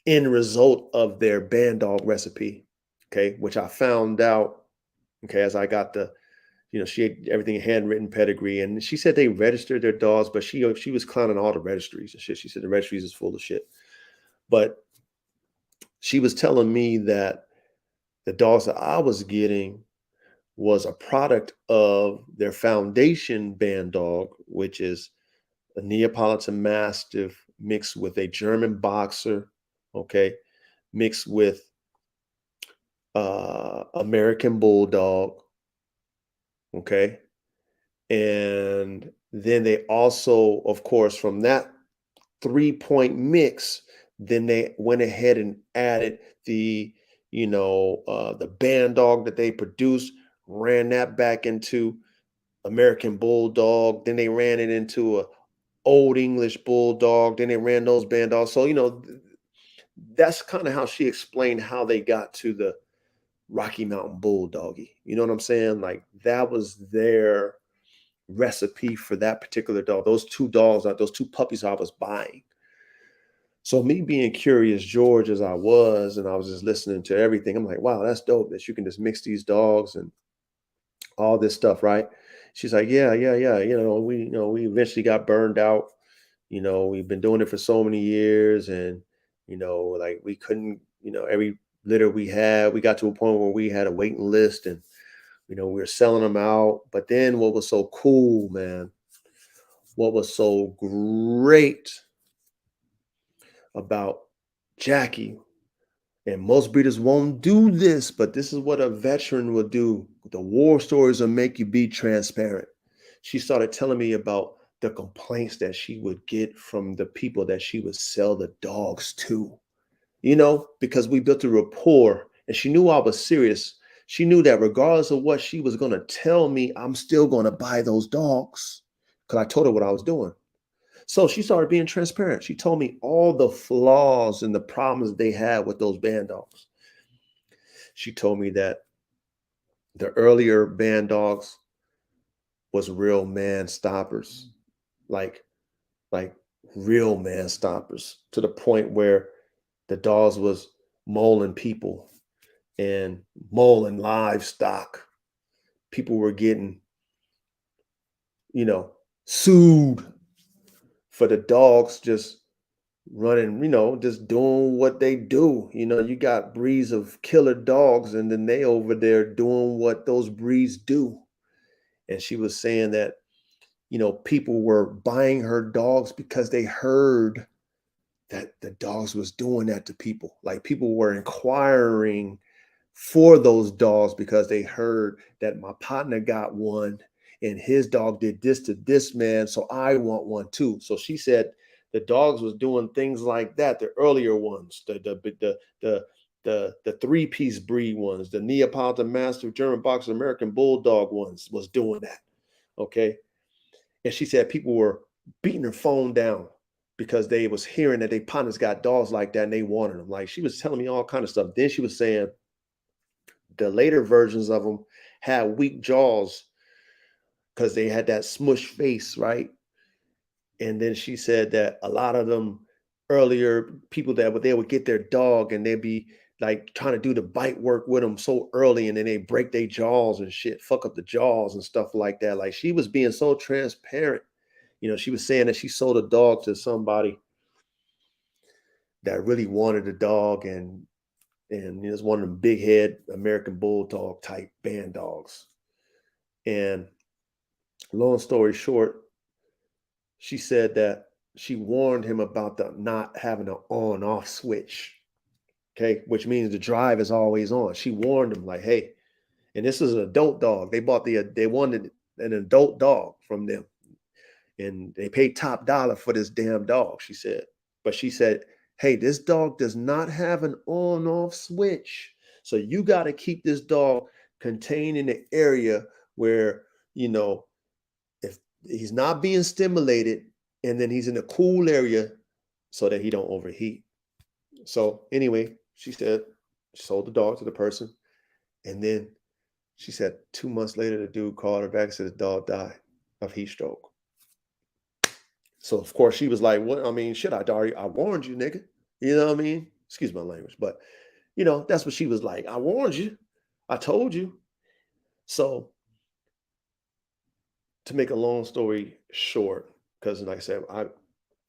end result of their Bandog recipe. Okay, which I found out, okay, as I got the, she had everything handwritten pedigree, and she said they registered their dogs, but she was clowning all the registries and shit. She said the registries is full of shit. But she was telling me that the dogs that I was getting was a product of their foundation band dog, which is a Neapolitan Mastiff mixed with a German Boxer, okay, mixed with American Bulldog, okay. And then they also, of course, from that 3-point mix, then they went ahead and added the, the band dog that they produced, ran that back into American Bulldog. Then they ran it into a Old English Bulldog. Then they ran those band dogs. So, that's kind of how she explained how they got to the Rocky Mountain Bulldoggy. You know what I'm saying? Like, that was their recipe for that particular dog. Those two dogs, those two puppies I was buying. So me being curious George as I was, and I was just listening to everything, I'm like, wow, that's dope that you can just mix these dogs and all this stuff, right? She's like, yeah, yeah, yeah. We eventually got burned out. We've been doing it for so many years, and like we couldn't, every litter we had, we got to a point where we had a waiting list, and we were selling them out. But then what was so cool, man, what was so great about Jackie And most breeders won't do this, but this is what a veteran will do. The war stories will make you be transparent. She started telling me about the complaints that she would get from the people that she would sell the dogs to, because we built a rapport and she knew I was serious. She knew that regardless of what she was going to tell me, I'm still going to buy those dogs because I told her what I was doing. So she started being transparent. She told me all the flaws and the problems they had with those band dogs. She told me that the earlier band dogs was real man stoppers, like like real man stoppers, to the point where the dogs was mauling people and mauling livestock. People were getting, you know, sued for the dogs just running, just doing what they do. You got breeds of killer dogs, and then they over there doing what those breeds do. And she was saying that, people were buying her dogs because they heard that the dogs was doing that to people. Like people were inquiring for those dogs because they heard that my partner got one and his dog did this to this man, so I want one too. So she said the dogs was doing things like that. The earlier ones, the three-piece breed ones, the Neapolitan Mastiff, German Boxer, American Bulldog ones was doing that. Okay. And she said people were beating her phone down because they was hearing that their partners got dogs like that and they wanted them. Like she was telling me all kind of stuff. Then she was saying the later versions of them had weak jaws because they had that smush face, right? And then she said that a lot of them earlier people they would get their dog and they'd be like trying to do the bite work with them so early, and then they break their jaws and shit, fuck up the jaws and stuff like that. Like she was being so transparent. She was saying that she sold a dog to somebody that really wanted a dog, and it's one of them big head American bulldog type band dogs. And long story short, she said that she warned him about the not having an on off switch. Okay, which means the drive is always on. She warned him like, hey, and this is an adult dog. They wanted an adult dog from them, and they paid top dollar for this damn dog, she said. But she said, hey, this dog does not have an on off switch. So you got to keep this dog contained in the area where, if he's not being stimulated, and then he's in a cool area so that he don't overheat. So anyway, she said she sold the dog to the person. And then she said 2 months later, the dude called her back and said the dog died of heat stroke. So of course she was like, "What? I mean, shit! I warned you, nigga. You know what I mean? Excuse my language, but that's what she was like. I warned you. I told you." So to make a long story short, because like I said,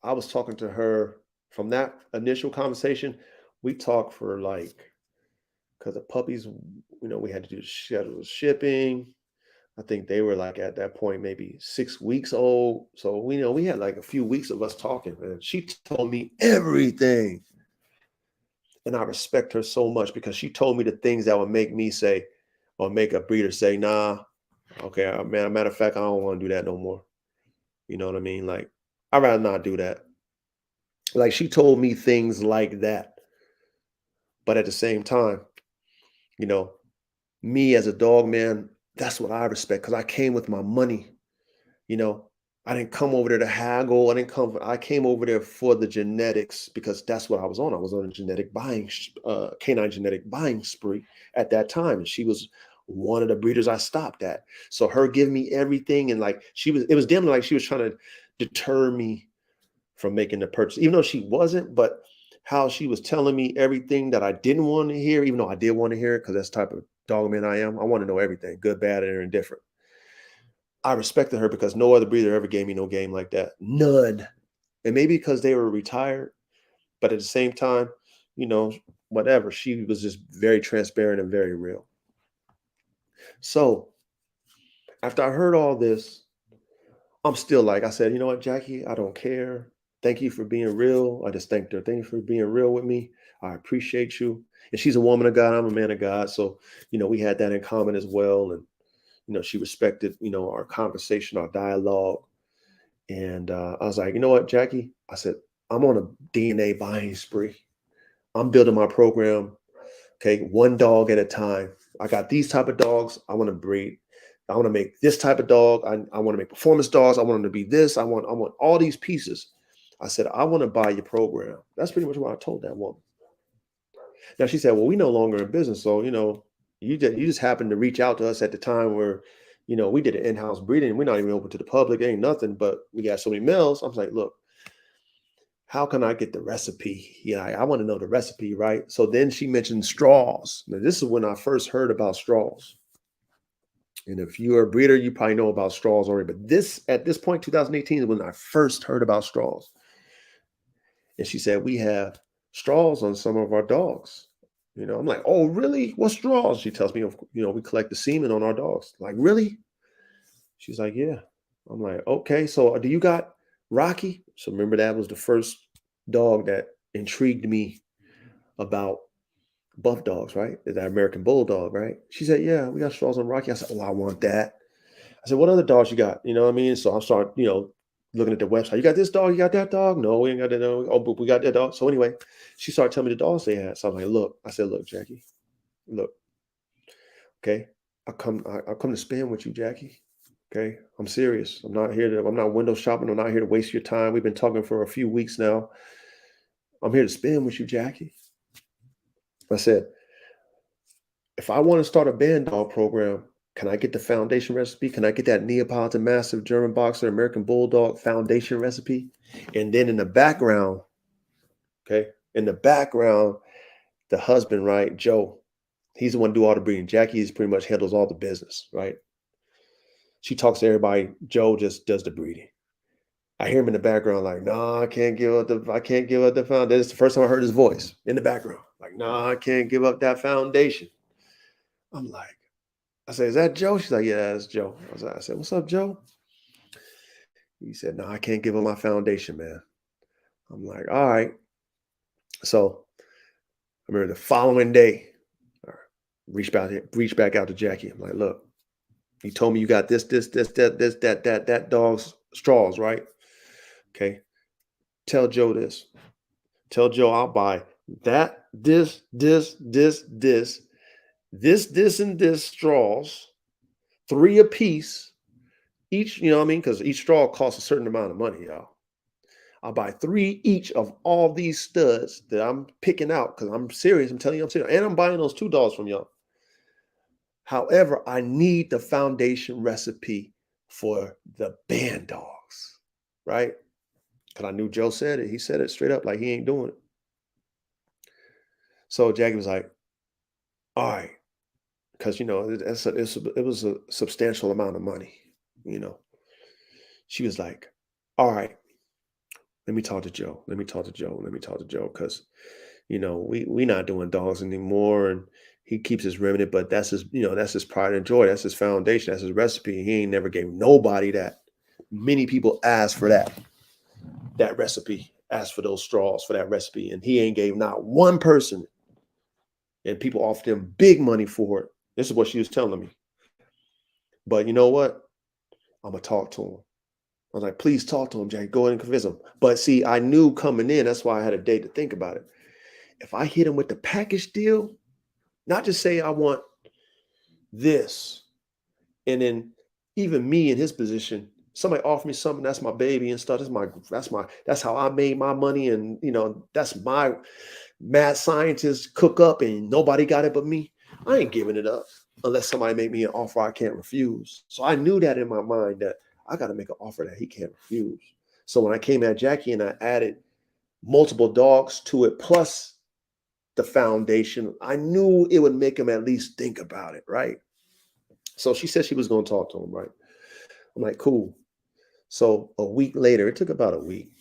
I was talking to her from that initial conversation. We talked for like, because the puppies, we had to do scheduled shipping. I think they were like at that point maybe 6 weeks old. So we had like a few weeks of us talking, and she told me everything. And I respect her so much because she told me the things that would make me say, or make a breeder say, nah, okay, man, matter of fact, I don't want to do that no more. You know what I mean? Like, I'd rather not do that. Like, she told me things like that. But at the same time, you know, me as a dog man, that's what I respect because I came with my money. You know, I didn't come over there to haggle. I came over there for the genetics because that's what I was on. I was on a canine genetic buying spree at that time. And she was one of the breeders I stopped at. So her giving me everything, and like it was damn like she was trying to deter me from making the purchase, even though she wasn't, but how she was telling me everything that I didn't want to hear, even though I did want to hear it, because that's the type of dog man I am. I want to know everything, good, bad, and indifferent. I respected her because no other breeder ever gave me no game like that. None. And maybe because they were retired, but at the same time, you know, whatever. She was just very transparent and very real. So after I heard all this, I'm still like, I said, you know what, Jackie, I don't care. Thank you for being real. I just thanked her. Thank you for being real with me. I appreciate you. And she's a woman of God. I'm a man of God. So, we had that in common as well. And, she respected, our conversation, our dialogue. And I was like, you know what, Jackie? I said, I'm on a DNA buying spree. I'm building my program. Okay. One dog at a time. I got these type of dogs I want to breed. I want to make this type of dog. I want to make performance dogs. I want them to be this. I want all these pieces. I said, I want to buy your program. That's pretty much what I told that woman. Now she said, well, we no longer in business. So, you just happened to reach out to us at the time where, we did an in-house breeding. We're not even open to the public. Ain't nothing, but we got so many males. I was like, look, how can I get the recipe? Yeah, I want to know the recipe, right? So then she mentioned straws. Now, this is when I first heard about straws. And if you're a breeder, you probably know about straws already. But at this point, 2018 is when I first heard about straws. And she said, we have straws on some of our dogs. I'm like, oh, really? What straws? She tells me, we collect the semen on our dogs. Like, really? She's like, yeah. I'm like, okay. So do you got Rocky? So remember, that was the first dog that intrigued me about buff dogs, right? That American Bulldog, right? She said, yeah, we got straws on Rocky. I said, oh, I want that. I said, what other dogs you got? You know what I mean? So I start, looking at the website. You got this dog? You got that dog? No, we ain't got that dog. Oh, but we got that dog. So anyway, she started telling me the dogs they had. So I'm like, look, I said, look, Jackie, look, okay. I'll come to spend with you, Jackie. Okay. I'm serious. I'm not window shopping. I'm not here to waste your time. We've been talking for a few weeks now. I'm here to spend with you, Jackie. I said, if I want to start a band dog program, can I get the foundation recipe? Can I get that Neapolitan Mastiff, German Boxer, American Bulldog foundation recipe? And then in the background, okay, the husband, right, Joe, he's the one to do all the breeding. Jackie is pretty much handles all the business, right? She talks to everybody. Joe just does the breeding. I hear him in the background, like, "No, I can't give up the foundation." This is the first time I heard his voice in the background, like, "No, I can't give up that foundation." I'm like, I said, "Is that Joe?" She's like, "Yeah, that's Joe." I said, "What's up, Joe?" He said, "No, I can't give up my foundation, man." I'm like, "All right." So I remember the following day, I reached back out to Jackie. I'm like, "Look, you told me you got that dog's straws, right? Okay. Tell Joe this. Tell Joe I'll buy that, this, and this straws, 3 a piece, each, you know what I mean? Because each straw costs a certain amount of money, y'all. I'll buy 3 each of all these studs that I'm picking out because I'm serious. I'm telling you, I'm serious. And I'm buying those $2 from y'all. However, I need the foundation recipe for the Bandogs, right? Because I knew Joe said it. He said it straight up, like he ain't doing it. So Jackie was like, all right, because it was a substantial amount of money. You know, she was like, all right, let me talk to Joe. Let me talk to Joe. Let me talk to Joe, because we not doing dogs anymore, and he keeps his remnant, but that's his pride and joy. That's his foundation. That's his recipe. He ain't never gave nobody that. Many people asked for that recipe, asked for those straws for that recipe, and he ain't gave not one person. And people offered him big money for it. This is what she was telling me. But you know what? I'm gonna talk to him. I was like, please talk to him, Jack. Go ahead and convince him. But see, I knew coming in, that's why I had a day to think about it. If I hit him with the package deal, not just say I want this, and then even me in his position, somebody offer me something that's my baby and stuff. That's how I made my money, and that's my mad scientist cook up, and nobody got it but me. I ain't giving it up unless somebody make me an offer I can't refuse. So I knew that in my mind that I got to make an offer that he can't refuse. So when I came at Jackie and I added multiple dogs to it plus the foundation, I knew it would make him at least think about it, right? So she said she was going to talk to him, right? I'm like, cool. So a week later, it took about a week.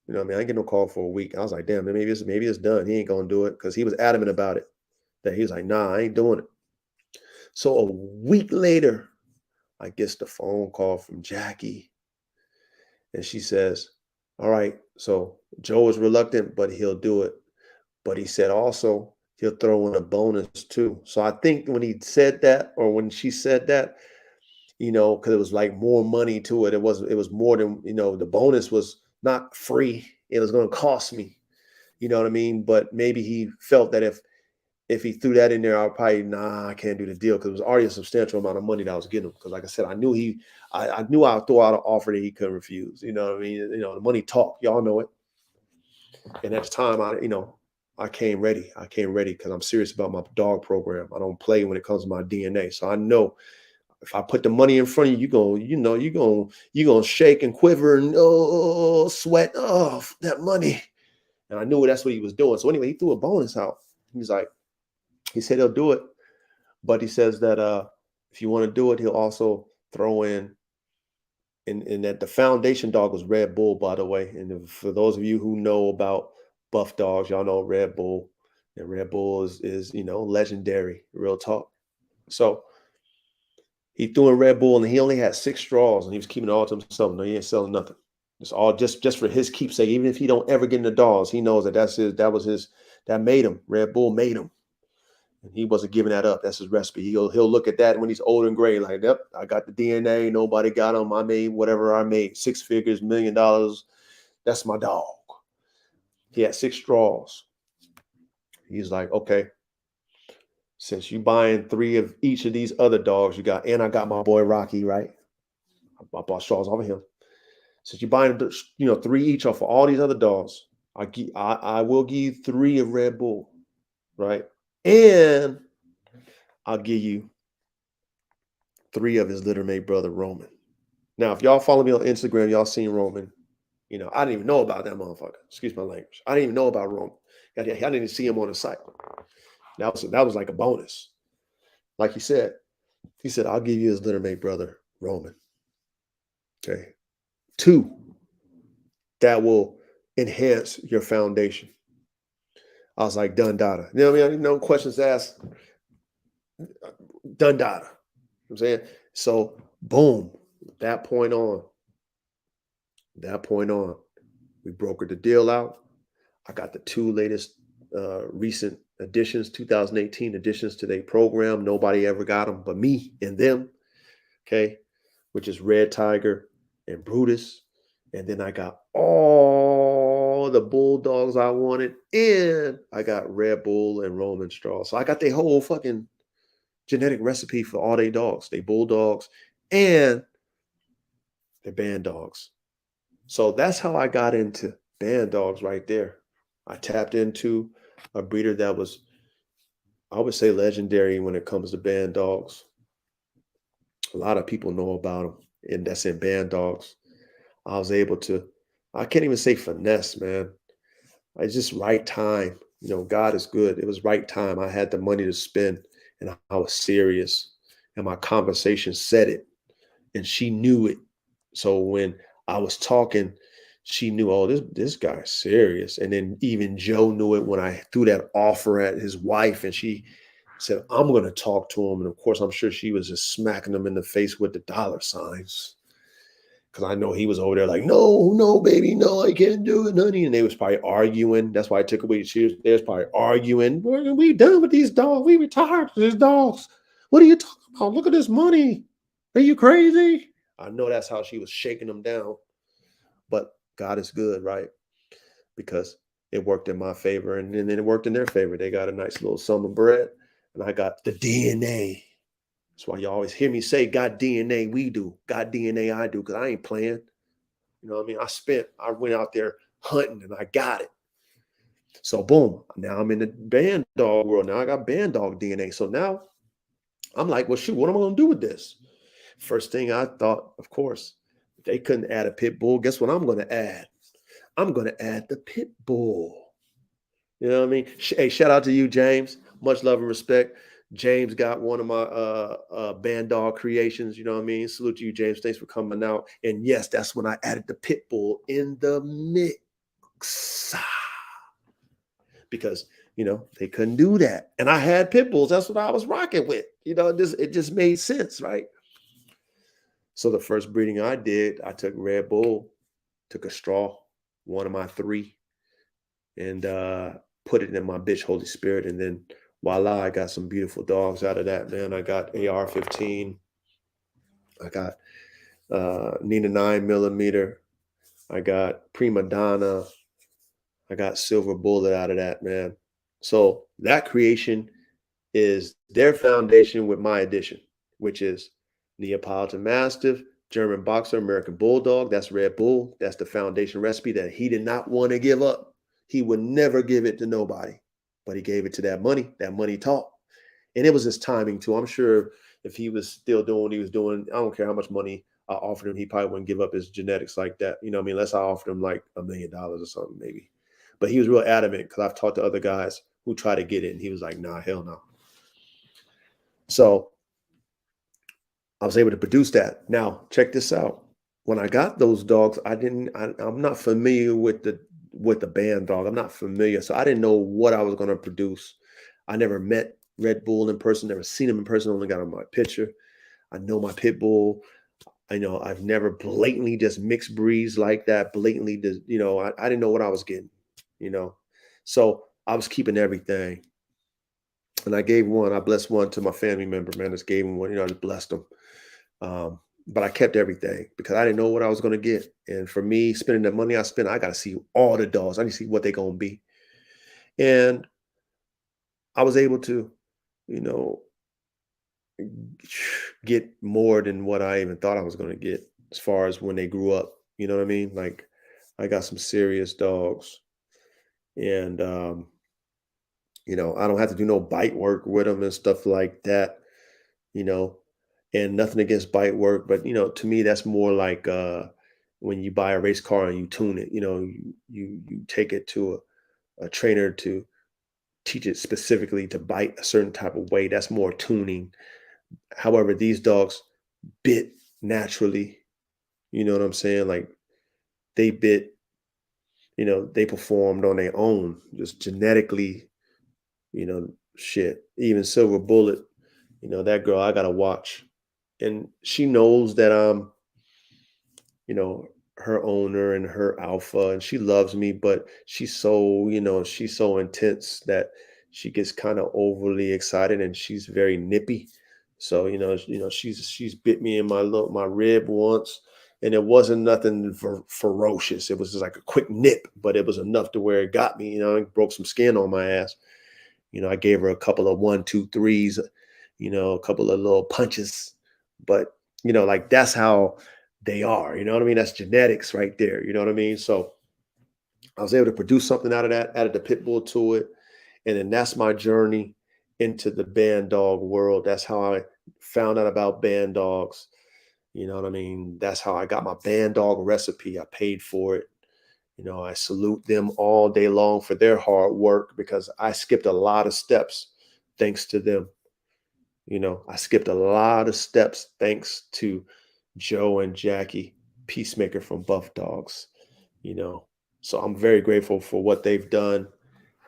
I mean, I didn't get no call for a week. I was like, damn, maybe it's done. He ain't gonna do it because he was adamant about it. That he was like, nah, I ain't doing it. So a week later, I gets the phone call from Jackie, and she says, all right, so Joe is reluctant, but he'll do it. But he said also he'll throw in a bonus too. So I think when he said that, or when she said that, because it was like more money to it. It was more than, the bonus was not free. It was going to cost me. You know what I mean? But maybe he felt that if he threw that in there, I'd probably, nah, I can't do the deal, because it was already a substantial amount of money that I was getting him. Because like I said, I knew I would throw out an offer that he couldn't refuse. You know what I mean? The money talk, y'all know it. And at the time, I came ready. I came ready because I'm serious about my dog program. I don't play when it comes to my DNA. So I know if I put the money in front of you, you're gonna shake and quiver and sweat. Oh, that money. And I knew that's what he was doing. So anyway, he threw a bonus out. He said he'll do it, but he says that if you want to do it, he'll also throw in, and that the foundation dog was Red Bull, by the way. And for those of you who know about buff dogs, y'all know Red Bull. And Red Bull is legendary, real talk. So he threw in Red Bull, and he only had 6 straws, and he was keeping it all to himself. No, he ain't selling nothing. It's all just for his keepsake. Even if he don't ever get into dogs, he knows that made him. Red Bull made him. And he wasn't giving that up. That's his recipe. He'll look at that when he's old and gray, like, yep, I got the DNA. Nobody got him. I made whatever I made, 6 figures, $1 million. That's my dog. He had 6 straws. He's like, okay, since you buying 3 of each of these other dogs, and I got my boy Rocky, right? I bought straws off of him. Since you buying 3 each off of all these other dogs, I will give you 3 of Red Bull, right? And I'll give you 3 of his littermate brother, Roman. Now, if y'all follow me on Instagram, y'all seen Roman. I didn't even know about that motherfucker. Excuse my language. I didn't even know about Roman. I didn't even see him on the site. That was like a bonus. Like he said, I'll give you his littermate brother, Roman. Okay. 2 that will enhance your foundation. I was like, done data. You know what I mean? No questions asked. Done data. I'm saying? So boom, that point on, we brokered the deal out. I got the 2 latest recent additions, 2018 additions to their program. Nobody ever got them but me and them. Okay. Which is Red Tiger and Brutus. And then I got all the bulldogs I wanted. And I got Red Bull and Roman Straw. So I got the whole fucking genetic recipe for all they dogs, they bulldogs and the Bandogs. So that's how I got into Bandogs right there. I tapped into a breeder that was, I would say, legendary when it comes to Bandogs. A lot of people know about them, and that's in Bandogs. I was able to, I can't even say finesse, man. It's just right time. God is good. It was right time. I had the money to spend, and I was serious. And my conversation said it, and she knew it. So when I was talking, she knew, oh, this guy's serious. And then even Joe knew it when I threw that offer at his wife, and she said, I'm going to talk to him. And of course, I'm sure she was just smacking him in the face with the dollar signs. Because I know he was over there like, no, baby, no, I can't do it, honey. And they was probably arguing. That's why I took away the cheers. They was probably arguing. We done with these dogs. We retired with these dogs. What are you talking about? Look at this money. Are you crazy? I know that's how she was shaking them down. But God is good, right? Because it worked in my favor, and then it worked in their favor. They got a nice little sum of bread, and I got the DNA. That's why you always hear me say, got DNA, we do. Got DNA, I do, because I ain't playing. You know what I mean? I went out there hunting, and I got it. So boom, now I'm in the Bandog world. Now I got Bandog DNA. So now I'm like, well, shoot, what am I going to do with this? First thing I thought, of course, they couldn't add a pit bull. Guess what I'm going to add? I'm going to add the pit bull. You know what I mean? Hey, shout out to you, James. Much love and respect. James got one of my Bandog creations. You know what I mean? Salute to you, James. Thanks for coming out. And yes, that's when I added the pit bull in the mix. Because, they couldn't do that. And I had pit bulls. That's what I was rocking with. It just made sense, right? So the first breeding I did, I took Red Bull, took a straw, one of my 3. And put it in my bitch Holy Spirit, and then voila, I got some beautiful dogs out of that, man. I got AR-15, I got Nina 9 millimeter, I got Prima Donna, I got Silver Bullet out of that, man. So that creation is their foundation with my addition, which is Neapolitan Mastiff, German Boxer, American Bulldog. That's Red Bull. That's the foundation recipe that he did not want to give up. He would never give it to nobody, but he gave it to that money. That money talked. And it was his timing too. I'm sure if he was still doing what he was doing, I don't care how much money I offered him, he probably wouldn't give up his genetics like that. You know what I mean? Unless I offered him like $1 million or something, maybe. But he was real adamant because I've talked to other guys who try to get it, and he was like, nah, hell no. So I was able to produce that. Now, check this out. When I got those dogs, I'm not familiar with the band dog. I'm not familiar. So I didn't know what I was going to produce. I never met Red Bull in person, never seen him in person, only got on my picture. I know my pit bull. I know I've never blatantly just mixed breeds like that, blatantly just, I didn't know what I was getting, you know. So I was keeping everything. And I blessed one to my family member, man. Just gave him one, I just blessed him. But I kept everything because I didn't know what I was going to get. And for me, spending the money I spent, I got to see all the dogs. I need to see what they're going to be. And I was able to, you know, get more than what I even thought I was going to get as far as when they grew up. You know what I mean? Like I got some serious dogs, and I don't have to do no bite work with them and stuff like that. You know, and nothing against bite work, but to me, that's more like when you buy a race car and you tune it. You take it to a trainer to teach it specifically to bite a certain type of way. That's more tuning. However, these dogs bit naturally. You know what I'm saying? Like they bit. They performed on their own, just genetically. Shit. Even Silver Bullet. That girl I gotta watch, and she knows that I'm you know, her owner and her alpha, and she loves me, but she's so intense that she gets kind of overly excited, and she's very nippy. So, she's bit me in my rib once, and it wasn't nothing ferocious. It was just like a quick nip, but it was enough to where it got me, it broke some skin on my ass. I gave her a couple of one, two, threes, a couple of little punches. But, like that's how they are. You know what I mean? That's genetics right there. You know what I mean? So I was able to produce something out of that, added the pit bull to it. And then that's my journey into the band dog world. That's how I found out about band dogs. You know what I mean? That's how I got my band dog recipe. I paid for it. I salute them all day long for their hard work because I skipped a lot of steps thanks to them. I skipped a lot of steps thanks to Joe and Jackie, Peacemaker from Buff Dogs, you know. So I'm very grateful for what they've done.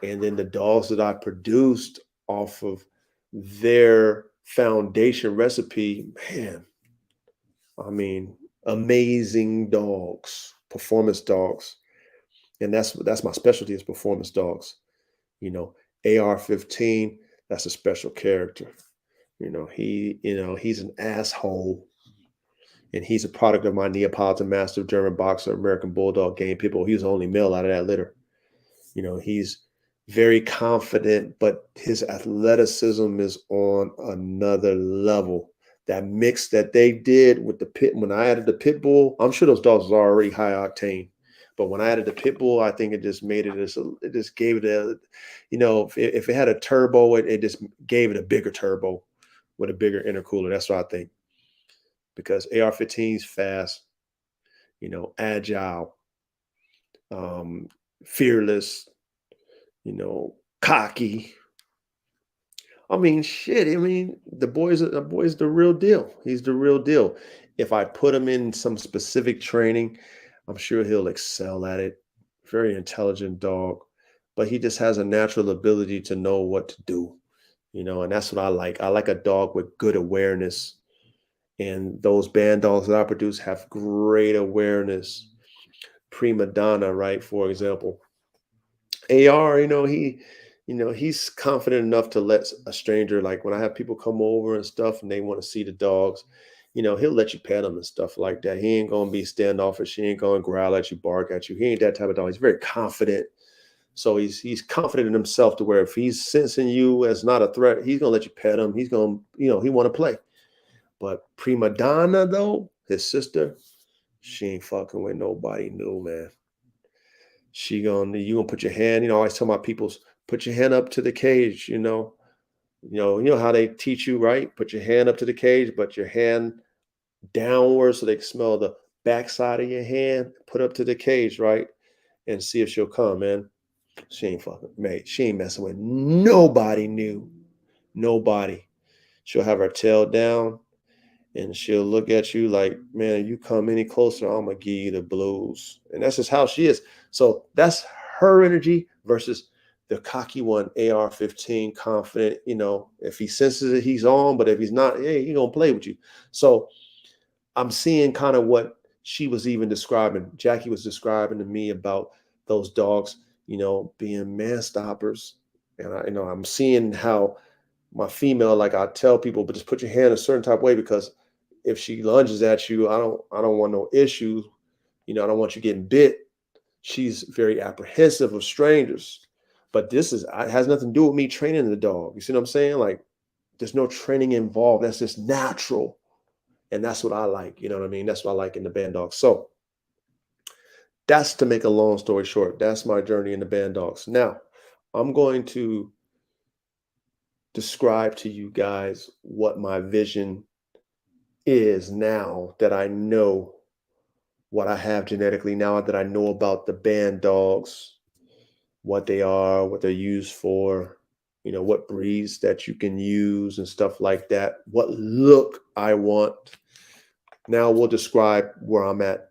And then the dogs that I produced off of their foundation recipe, man, I mean, amazing dogs, performance dogs. And that's my specialty is performance dogs. You know, AR-15, that's a special character. He's an asshole, and he's a product of my Neapolitan Mastiff, German Boxer, American Bulldog, game people. He was the only male out of that litter. He's very confident, but his athleticism is on another level. That mix that they did with the pit, when I added the pit bull, I'm sure those dogs was already high octane. But when I added the pit bull, I think it just made it just gave it if it had a turbo, it just gave it a bigger turbo with a bigger intercooler. That's what I think. Because AR-15 is fast, agile, um, fearless, cocky. I mean, shit. I mean, the boy's the real deal. He's the real deal. If I put him in some specific training, I'm sure he'll excel at it. Very intelligent dog, but he just has a natural ability to know what to do. And that's what I like. I like a dog with good awareness. And those band dogs that I produce have great awareness. Prima Donna, right? For example, AR, he's confident enough to let a stranger, like when I have people come over and stuff and they want to see the dogs, he'll let you pet them and stuff like that. He ain't gonna be standoffish. He ain't gonna growl at you, bark at you. He ain't that type of dog. He's very confident. So he's confident in himself to where if he's sensing you as not a threat, he's gonna let you pet him. He's gonna, he want to play. But Prima Donna, though, his sister, she ain't fucking with nobody new, man. You gonna put your hand, I always tell my peoples, put your hand up to the cage, you know how they teach you, right? Put your hand up to the cage, but your hand downward so they can smell the backside of your hand. Put up to the cage, right? And see if she'll come, man. She ain't fucking, mate. She ain't messing with nobody new. Nobody. She'll have her tail down and she'll look at you like, man, you come any closer, I'm gonna give you the blues. And that's just how she is. So that's her energy versus the cocky one, AR-15, confident. If he senses it, he's on. But if he's not, hey, he gonna play with you. So I'm seeing kind of what she was even describing. Jackie was describing to me about those dogs, being man stoppers. And I'm seeing how my female, like I tell people, but just put your hand a certain type of way because if she lunges at you, I don't want no issues. I don't want you getting bit. She's very apprehensive of strangers. But this has nothing to do with me training the dog. You see what I'm saying? Like there's no training involved. That's just natural. And that's what I like. You know what I mean? That's what I like in the band dogs. So that's, to make a long story short. That's my journey in the band dogs. Now, I'm going to describe to you guys what my vision is now that I know what I have genetically, now that I know about the band dogs, what they are, what they're used for, what breeds that you can use and stuff like that, what look I want. Now we'll describe where I'm at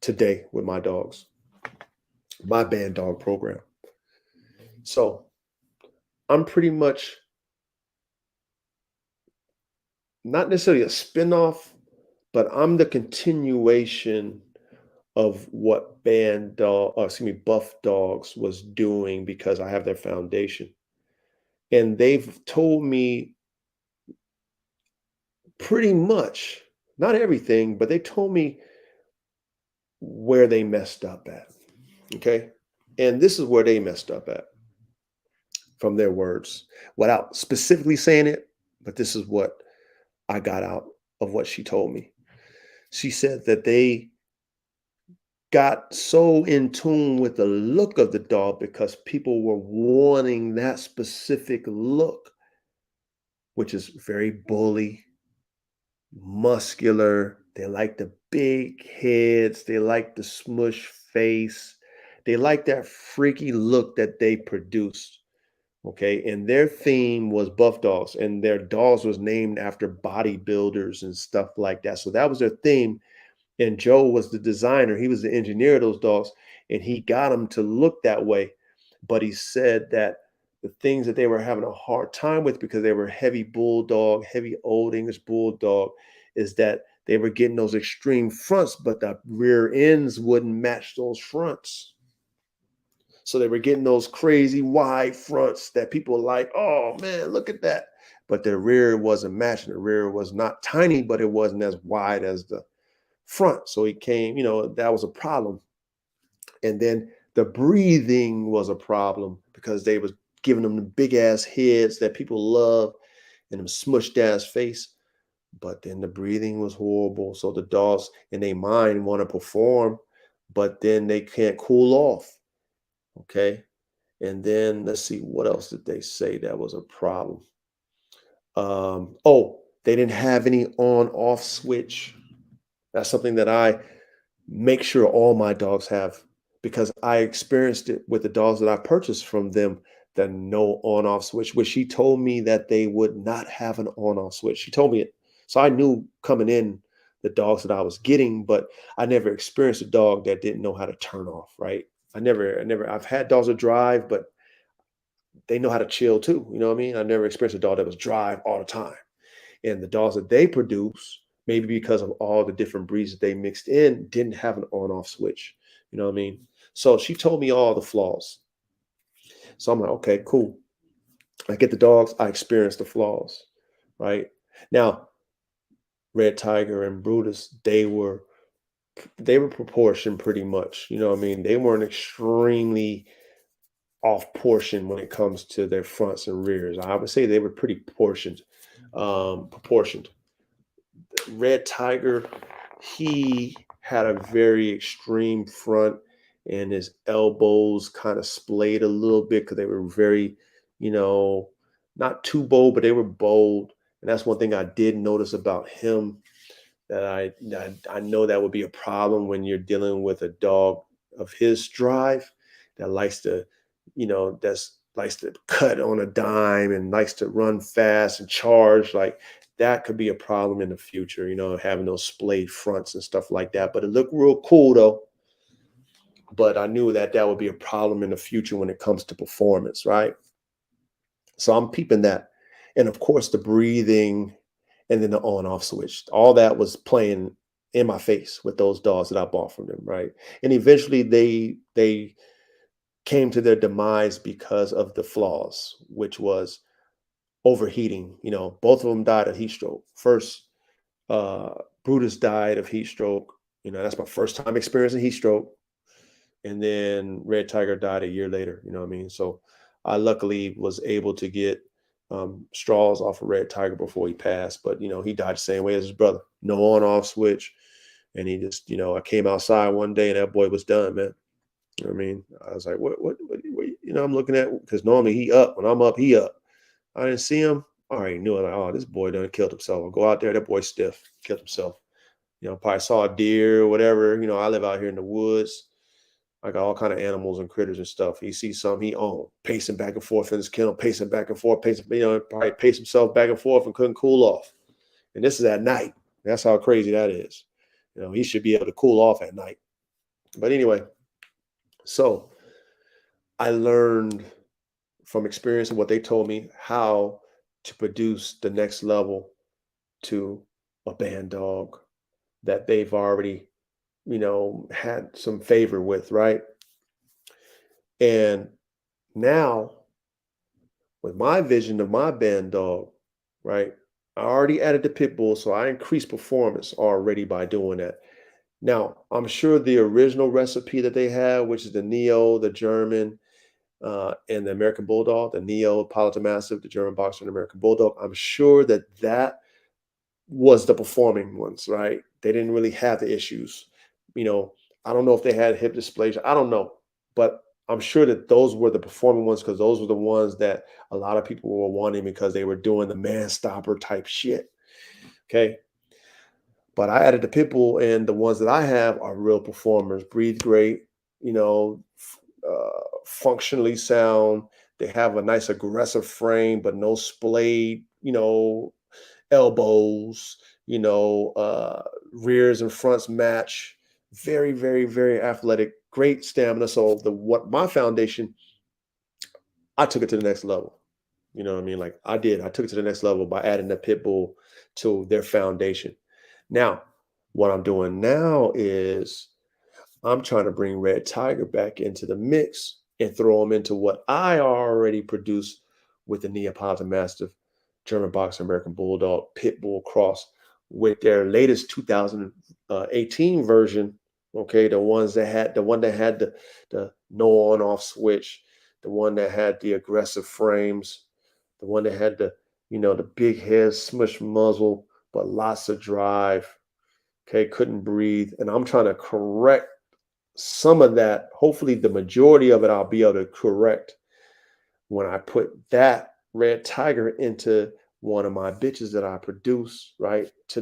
today with my dogs, my band dog program. So I'm pretty much not necessarily a spinoff, but I'm the continuation of what Buff Dogs was doing because I have their foundation. And they've told me pretty much, not everything, but they told me where they messed up at. Okay. And this is where they messed up at from their words without specifically saying it. But this is what I got out of what she told me. She said that they got so in tune with the look of the dog because people were wanting that specific look, which is very bully, muscular. They like the big heads. They like the smush face. They like that freaky look that they produced. Okay. And their theme was buff dogs, and their dogs was named after bodybuilders and stuff like that. So that was their theme. And Joe was the designer. He was the engineer of those dogs, and he got them to look that way. But he said that the things that they were having a hard time with because they were heavy bulldog, heavy old English bulldog, is that they were getting those extreme fronts, but the rear ends wouldn't match those fronts. So they were getting those crazy wide fronts that people were like, oh man, look at that. But the rear wasn't matching. The rear was not tiny, but it wasn't as wide as the front. So he came, that was a problem. And then the breathing was a problem because they was giving them the big ass heads that people love and them smushed ass face. But then the breathing was horrible. So the dogs in their mind want to perform, but then they can't cool off. Okay. And then let's see, what else did they say that was a problem? They didn't have any on off switch. That's something that I make sure all my dogs have because I experienced it with the dogs that I purchased from them, the no on off switch, which she told me that they would not have an on off switch. She told me it. So I knew coming in the dogs that I was getting, but I never experienced a dog that didn't know how to turn off, right? I've had dogs that drive, but they know how to chill too. You know what I mean? I never experienced a dog that was drive all the time. And the dogs that they produce, maybe because of all the different breeds that they mixed in, didn't have an on-off switch. You know what I mean? So she told me all the flaws. So I'm like, okay, cool. I get the dogs, I experience the flaws, right? Now, Red Tiger and Brutus, they were proportioned pretty much. You know what I mean? They weren't extremely off portion when it comes to their fronts and rears. I would say they were pretty proportioned. Red Tiger, he had a very extreme front, and his elbows kind of splayed a little bit because they were very, you know, not too bold, but they were bold. And that's one thing I did notice about him that I know that would be a problem when you're dealing with a dog of his drive that likes to, that's likes to cut on a dime and likes to run fast and charge. Like that could be a problem in the future, having those splayed fronts and stuff like that. But it looked real cool though. But I knew that that would be a problem in the future when it comes to performance, right? So I'm peeping that. And of course, the breathing and then the on off switch. All that was playing in my face with those dogs that I bought from them, right? And eventually they came to their demise because of the flaws, which was overheating. Both of them died of heat stroke. First, uh, Brutus died of heat stroke. That's my first time experiencing heat stroke. And then Red Tiger died a year later. You know what I mean? So I luckily was able to get straws off of Red Tiger before he passed, but he died the same way as his brother. No on off switch, and he just I came outside one day and that boy was done, man. You know what I mean? I was like, what I'm looking at because normally he up when I'm up, he up. I didn't see him. I already knew it. Like, oh, this boy done killed himself. I'll go out there, that boy stiff, killed himself. Probably saw a deer or whatever. I live out here in the woods. I got all kind of animals and critters and stuff. He sees some, he pacing back and forth in his kennel, pacing back and forth, pacing, probably pace himself back and forth and couldn't cool off. And this is at night. That's how crazy that is. He should be able to cool off at night. But anyway, so I learned from experience and what they told me how to produce the next level to a band dog that they've already, had some favor with, right? And now with my vision of my band dog, right? I already added the pit bull, so I increased performance already by doing that. Now, I'm sure the original recipe that they had, which is the Neo, the German, and the American Bulldog, the Neo, Politan Mastiff, the German Boxer, and American Bulldog, I'm sure that that was the performing ones, right? They didn't really have the issues. You know, I don't know if they had hip dysplasia. I don't know, but I'm sure that those were the performing ones because those were the ones that a lot of people were wanting because they were doing the man stopper type shit. Okay. But I added the pit bull, and the ones that I have are real performers, breathe great, functionally sound. They have a nice aggressive frame, but no splayed, elbows, rears and fronts match. Very, very, very athletic, great stamina. So what my foundation, I took it to the next level. You know what I mean? Like I did. I took it to the next level by adding the pit bull to their foundation. Now, what I'm doing now is I'm trying to bring Red Tiger back into the mix and throw him into what I already produced with the Neapolitan Mastiff, German Boxer, American Bulldog, Pit Bull cross with their latest 2018 version. Okay, the one that had the no on off switch, the one that had the aggressive frames, the one that had the big head, smush muzzle, but lots of drive. Okay, couldn't breathe, and I'm trying to correct some of that. Hopefully the majority of it I'll be able to correct when I put that Red Tiger into one of my bitches that I produce, right, to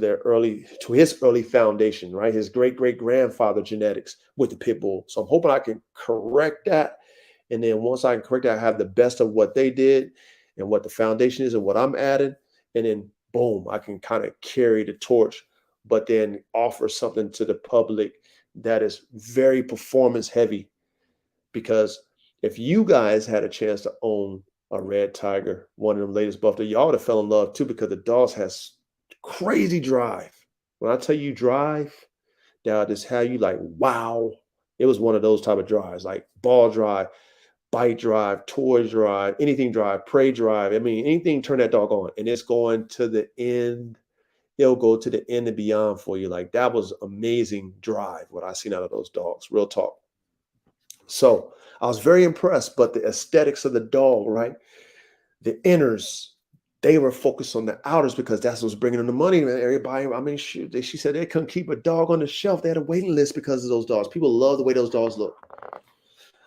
his early foundation, right, his great great grandfather genetics with the pit bull. So I'm hoping I can correct that, and then once I can correct that, I have the best of what they did and what the foundation is and what I'm adding, and then boom, I can kind of carry the torch, but then offer something to the public that is very performance heavy. Because if you guys had a chance to own a Red Tiger, one of them latest buffed, y'all would have fell in love too because the dogs has crazy drive. When I tell you drive, that just how you like, wow. It was one of those type of drives, like ball drive, bite drive, toy drive, anything drive, prey drive. I mean, anything turn that dog on, and it's going to the end. It'll go to the end and beyond for you. Like that was amazing drive. What I seen out of those dogs. Real talk. So I was very impressed. But the aesthetics of the dog, right? The inners, they were focused on the outers because that's what's bringing them the money. Man. Everybody, I mean, she said they couldn't keep a dog on the shelf. They had a waiting list because of those dogs. People love the way those dogs look.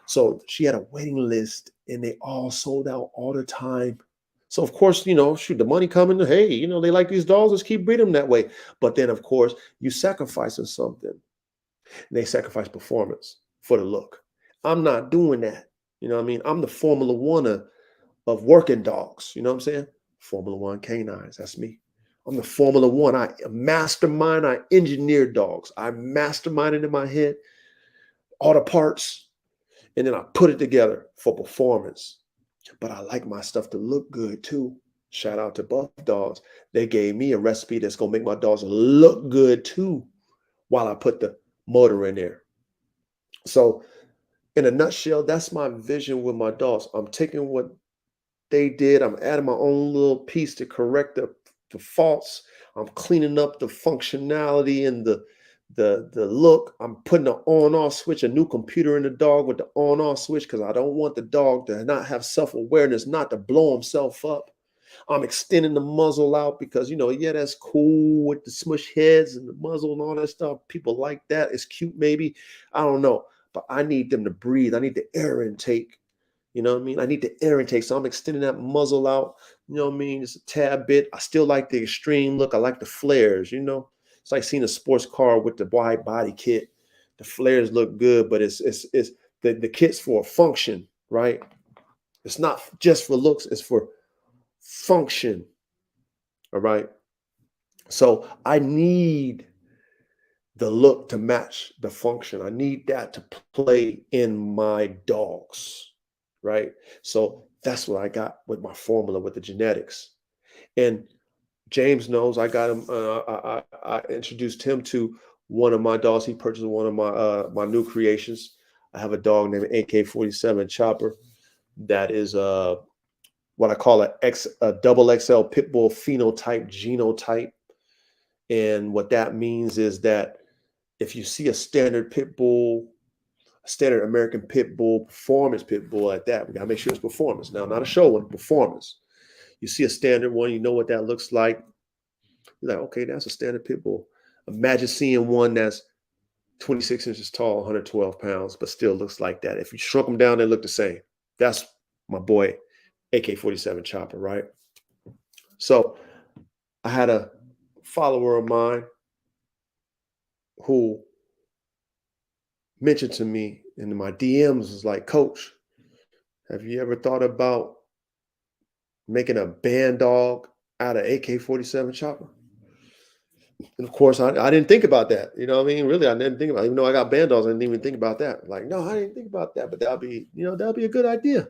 So she had a waiting list and they all sold out all the time. So of course, shoot, the money coming, hey, they like these dogs, let's keep breeding them that way. But then of course, you sacrificing something. They sacrifice performance for the look. I'm not doing that. You know what I mean? I'm the Formula One of working dogs. You know what I'm saying? Formula One canines. That's me. I'm the Formula One. I mastermind, I engineer dogs. I mastermind it in my head, all the parts, and then I put it together for performance. But I like my stuff to look good too. Shout out to Buff Dogs. They gave me a recipe that's going to make my dogs look good too while I put the motor in there. So in a nutshell, that's my vision with my dogs. I'm taking what they did. I'm adding my own little piece to correct the faults. I'm cleaning up the functionality and the look. I'm putting an on-off switch, a new computer in the dog with the on-off switch because I don't want the dog to not have self-awareness, not to blow himself up. I'm extending the muzzle out because, yeah, that's cool with the smush heads and the muzzle and all that stuff. People like that. It's cute, maybe. I don't know. But I need them to breathe. I need the air intake. You know what I mean? I need the air intake. So I'm extending that muzzle out. You know what I mean? Just a tad bit. I still like the extreme look. I like the flares, It's like seeing a sports car with the wide body kit. The flares look good, but it's the kit's for a function, right? It's not just for looks, it's for function. All right. So I need the look to match the function. I need that to play in my dogs. Right. So that's what I got with my formula with the genetics. And James knows I got him. I introduced him to one of my dogs. He purchased one of my new creations. I have a dog named AK-47 Chopper that is what I call a double XL pit bull phenotype genotype. And what that means is that if you see a standard pit bull, a standard American pit bull, performance pit bull like that, we got to make sure it's performance. Now, not a show one, performance. You see a standard one, you know what that looks like. You're like, okay, that's a standard pit bull. Imagine seeing one that's 26 inches tall, 112 pounds, but still looks like that. If you shrunk them down, they look the same. That's my boy, AK-47 Chopper, right? So I had a follower of mine who mentioned to me in my DMs was like, Coach, have you ever thought about making a Bandog out of AK-47 Chopper? And of course, I didn't think about that. You know what I mean? Really, I didn't think about it. Even though I got Bandogs, I didn't even think about that. Like, no, I didn't think about that, but that'll be a good idea.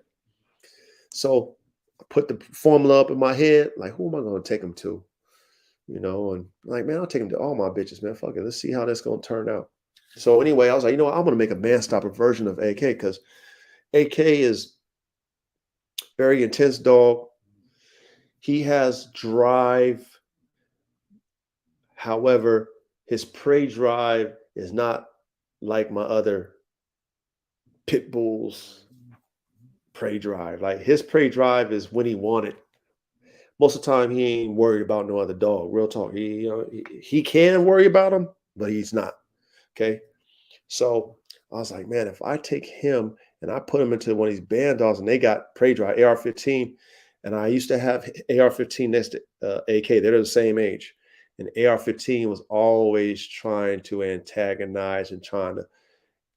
So I put the formula up in my head, like, who am I going to take them to? And like, man, I'll take them to all my bitches, man. Fuck it. Let's see how that's going to turn out. So anyway, I was like, I'm going to make a man stopper version of AK because AK is very intense dog. He has drive. However, his prey drive is not like my other pit bulls prey drive. Like his prey drive is when he wanted. Most of the time, he ain't worried about no other dog. Real talk. He can worry about him, but he's not. Okay. So I was like, man, if I take him and I put him into one of these Bandogs and they got prey drive AR-15, and I used to have AR-15 next to AK. They're the same age. And AR-15 was always trying to antagonize and trying to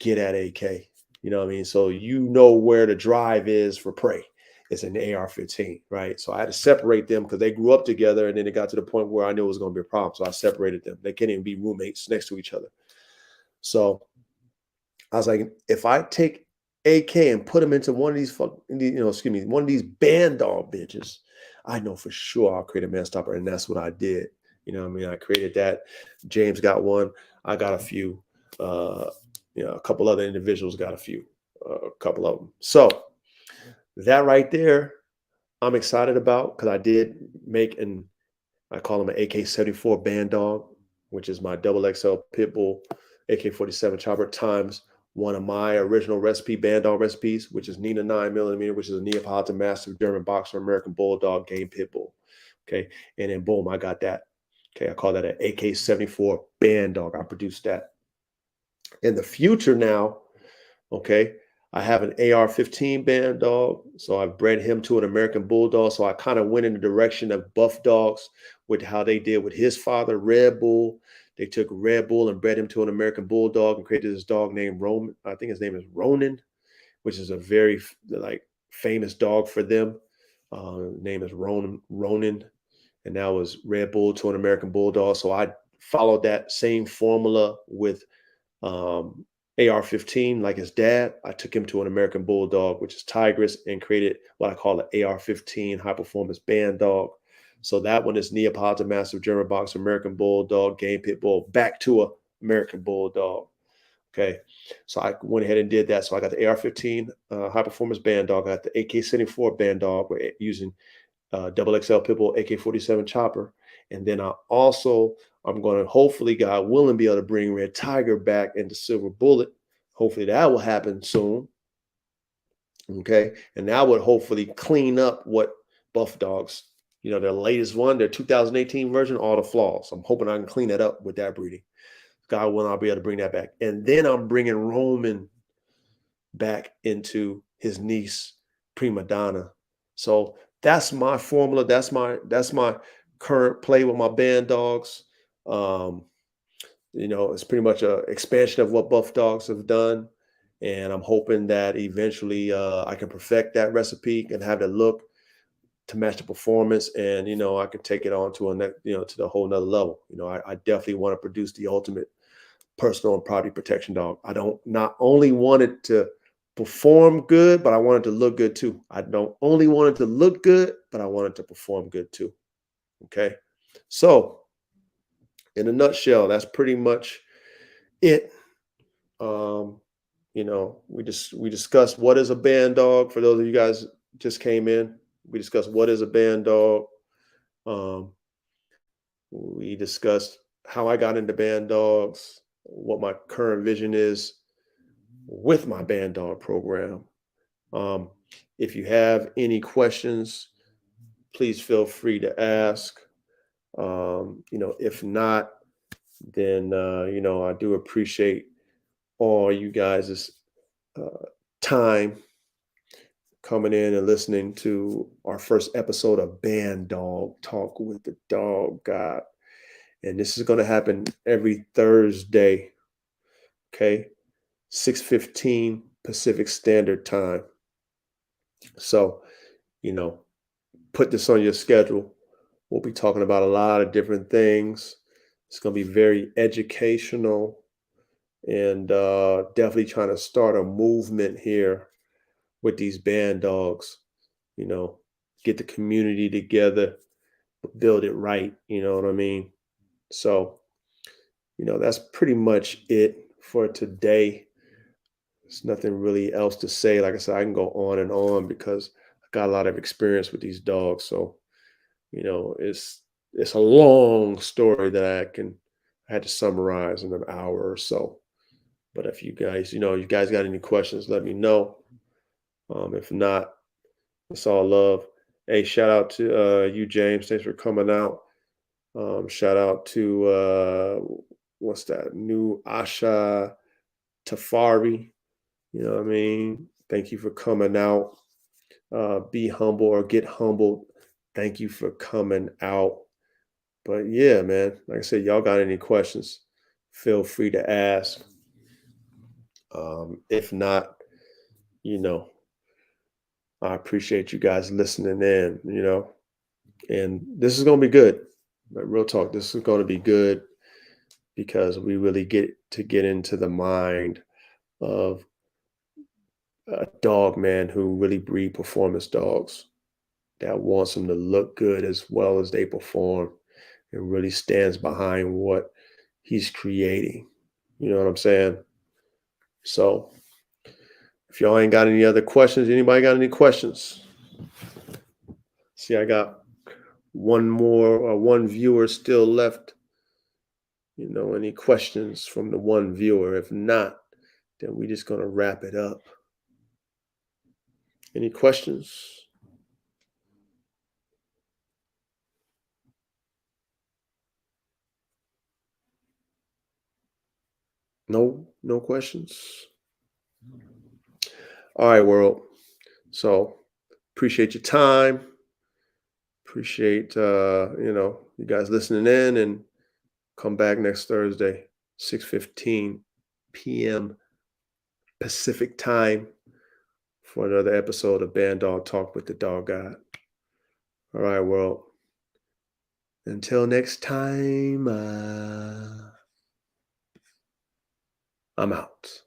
get at AK. You know what I mean? So where the drive is for prey. It's an AR-15, right? So I had to separate them because they grew up together, and then it got to the point where I knew it was going to be a problem. So I separated them. They can't even be roommates next to each other. So I was like, if I take AK and put him into one of these, one of these Bandog bitches, I know for sure I'll create a man stopper, and that's what I did. You know what I mean? I created that. James got one. I got a few. A couple other individuals got a couple of them. So That right there, I'm excited about because I did make an I call him an AK-74 Bandog, which is my double XL pit bull AK-47 chopper times one of my original recipe Bandog recipes, which is Nina 9 millimeter, which is a Neapolitan Mastiff German Boxer American Bulldog game pit bull. Okay, and then boom, I got that. Okay, I call that an AK-74 Bandog. I produced that. In the future now, okay, I have an AR-15 band dog, so I've bred him to an American Bulldog. So I kind of went in the direction of Buff Dogs with how they did with his father, Red Bull. They took Red Bull and bred him to an American Bulldog and created this dog named Roman. I think his name is Ronin, which is a very like famous dog for them. Name is Ronin, and that was Red Bull to an American Bulldog. So I followed that same formula with um, AR-15, like his dad. I took him to an American Bulldog, which is Tigress, and created what I call an AR-15 high performance band dog. So that one is Neapolitan Mastiff German Boxer American Bulldog game pit bull back to a American Bulldog. Okay, so I went ahead and did that. So I got the AR-15 high performance band dog. I got the AK-74 band dog. We're using double XL Pitbull AK-47 chopper. And then I'm going to hopefully, God willing, be able to bring Red Tiger back into Silver Bullet. Hopefully that will happen soon. Okay. And that would hopefully clean up what Buff Dogs, their latest one, their 2018 version, all the flaws. I'm hoping I can clean that up with that breeding. God willing, I'll be able to bring that back. And then I'm bringing Roman back into his niece, Prima Donna. So that's my formula. That's my current play with my band dogs. Um, it's pretty much a expansion of what Buff Dogs have done. And I'm hoping that eventually I can perfect that recipe and have the look to match the performance. And, I can take it on to to the whole nother level. I definitely want to produce the ultimate personal and property protection dog. I don't not only want it to perform good, but I want it to look good too. I don't only want it to look good, but I want it to perform good too. Okay. So, in a nutshell, that's pretty much it. Um, we discussed what is a band dog. For those of you guys just came in, we discussed what is a band dog. Um, we discussed how I got into band dogs, what my current vision is with my band dog program. Um, if you have any questions, please feel free to ask. If not, then I do appreciate all you guys' uh, time coming in and listening to our first episode of Band Dog Talk with the Dog God. And this is going to happen every Thursday, okay? 6:15 Pacific Standard Time. So, you know, put this on your schedule. We'll be talking about a lot of different things. It's going to be very educational and definitely trying to start a movement here with these band dogs. You know, get the community together, build it right. You know what I mean? So, that's pretty much it for today. There's nothing really else to say. Like I said, I can go on and on because I got a lot of experience with these dogs. So, it's a long story that I had to summarize in an hour or so. But if you guys got any questions, let me know. If not, it's all love. Hey, shout out to you, James. Thanks for coming out. Shout out to what's that? New Asha Tafari. You know what I mean? Thank you for coming out. Be humble or get humbled. Thank you for coming out. But yeah, man, like I said, y'all got any questions, feel free to ask. If not, you know, I appreciate you guys listening in, and this is going to be good. Like real talk, this is going to be good because we really get into the mind of a dog man who really breed performance dogs that wants them to look good as well as they perform and really stands behind what he's creating. You know what I'm saying? So If y'all ain't got any other questions, anybody got any questions? See, I got one viewer still left. Any questions from the one viewer? If not, then we just gonna wrap it up. Any questions? No questions. All right, world. So appreciate your time. Appreciate you guys listening in, and come back next Thursday, 6:15 p.m. Pacific time for another episode of Bandog Talk with the Dog God. All right, world. Until next time, I'm out.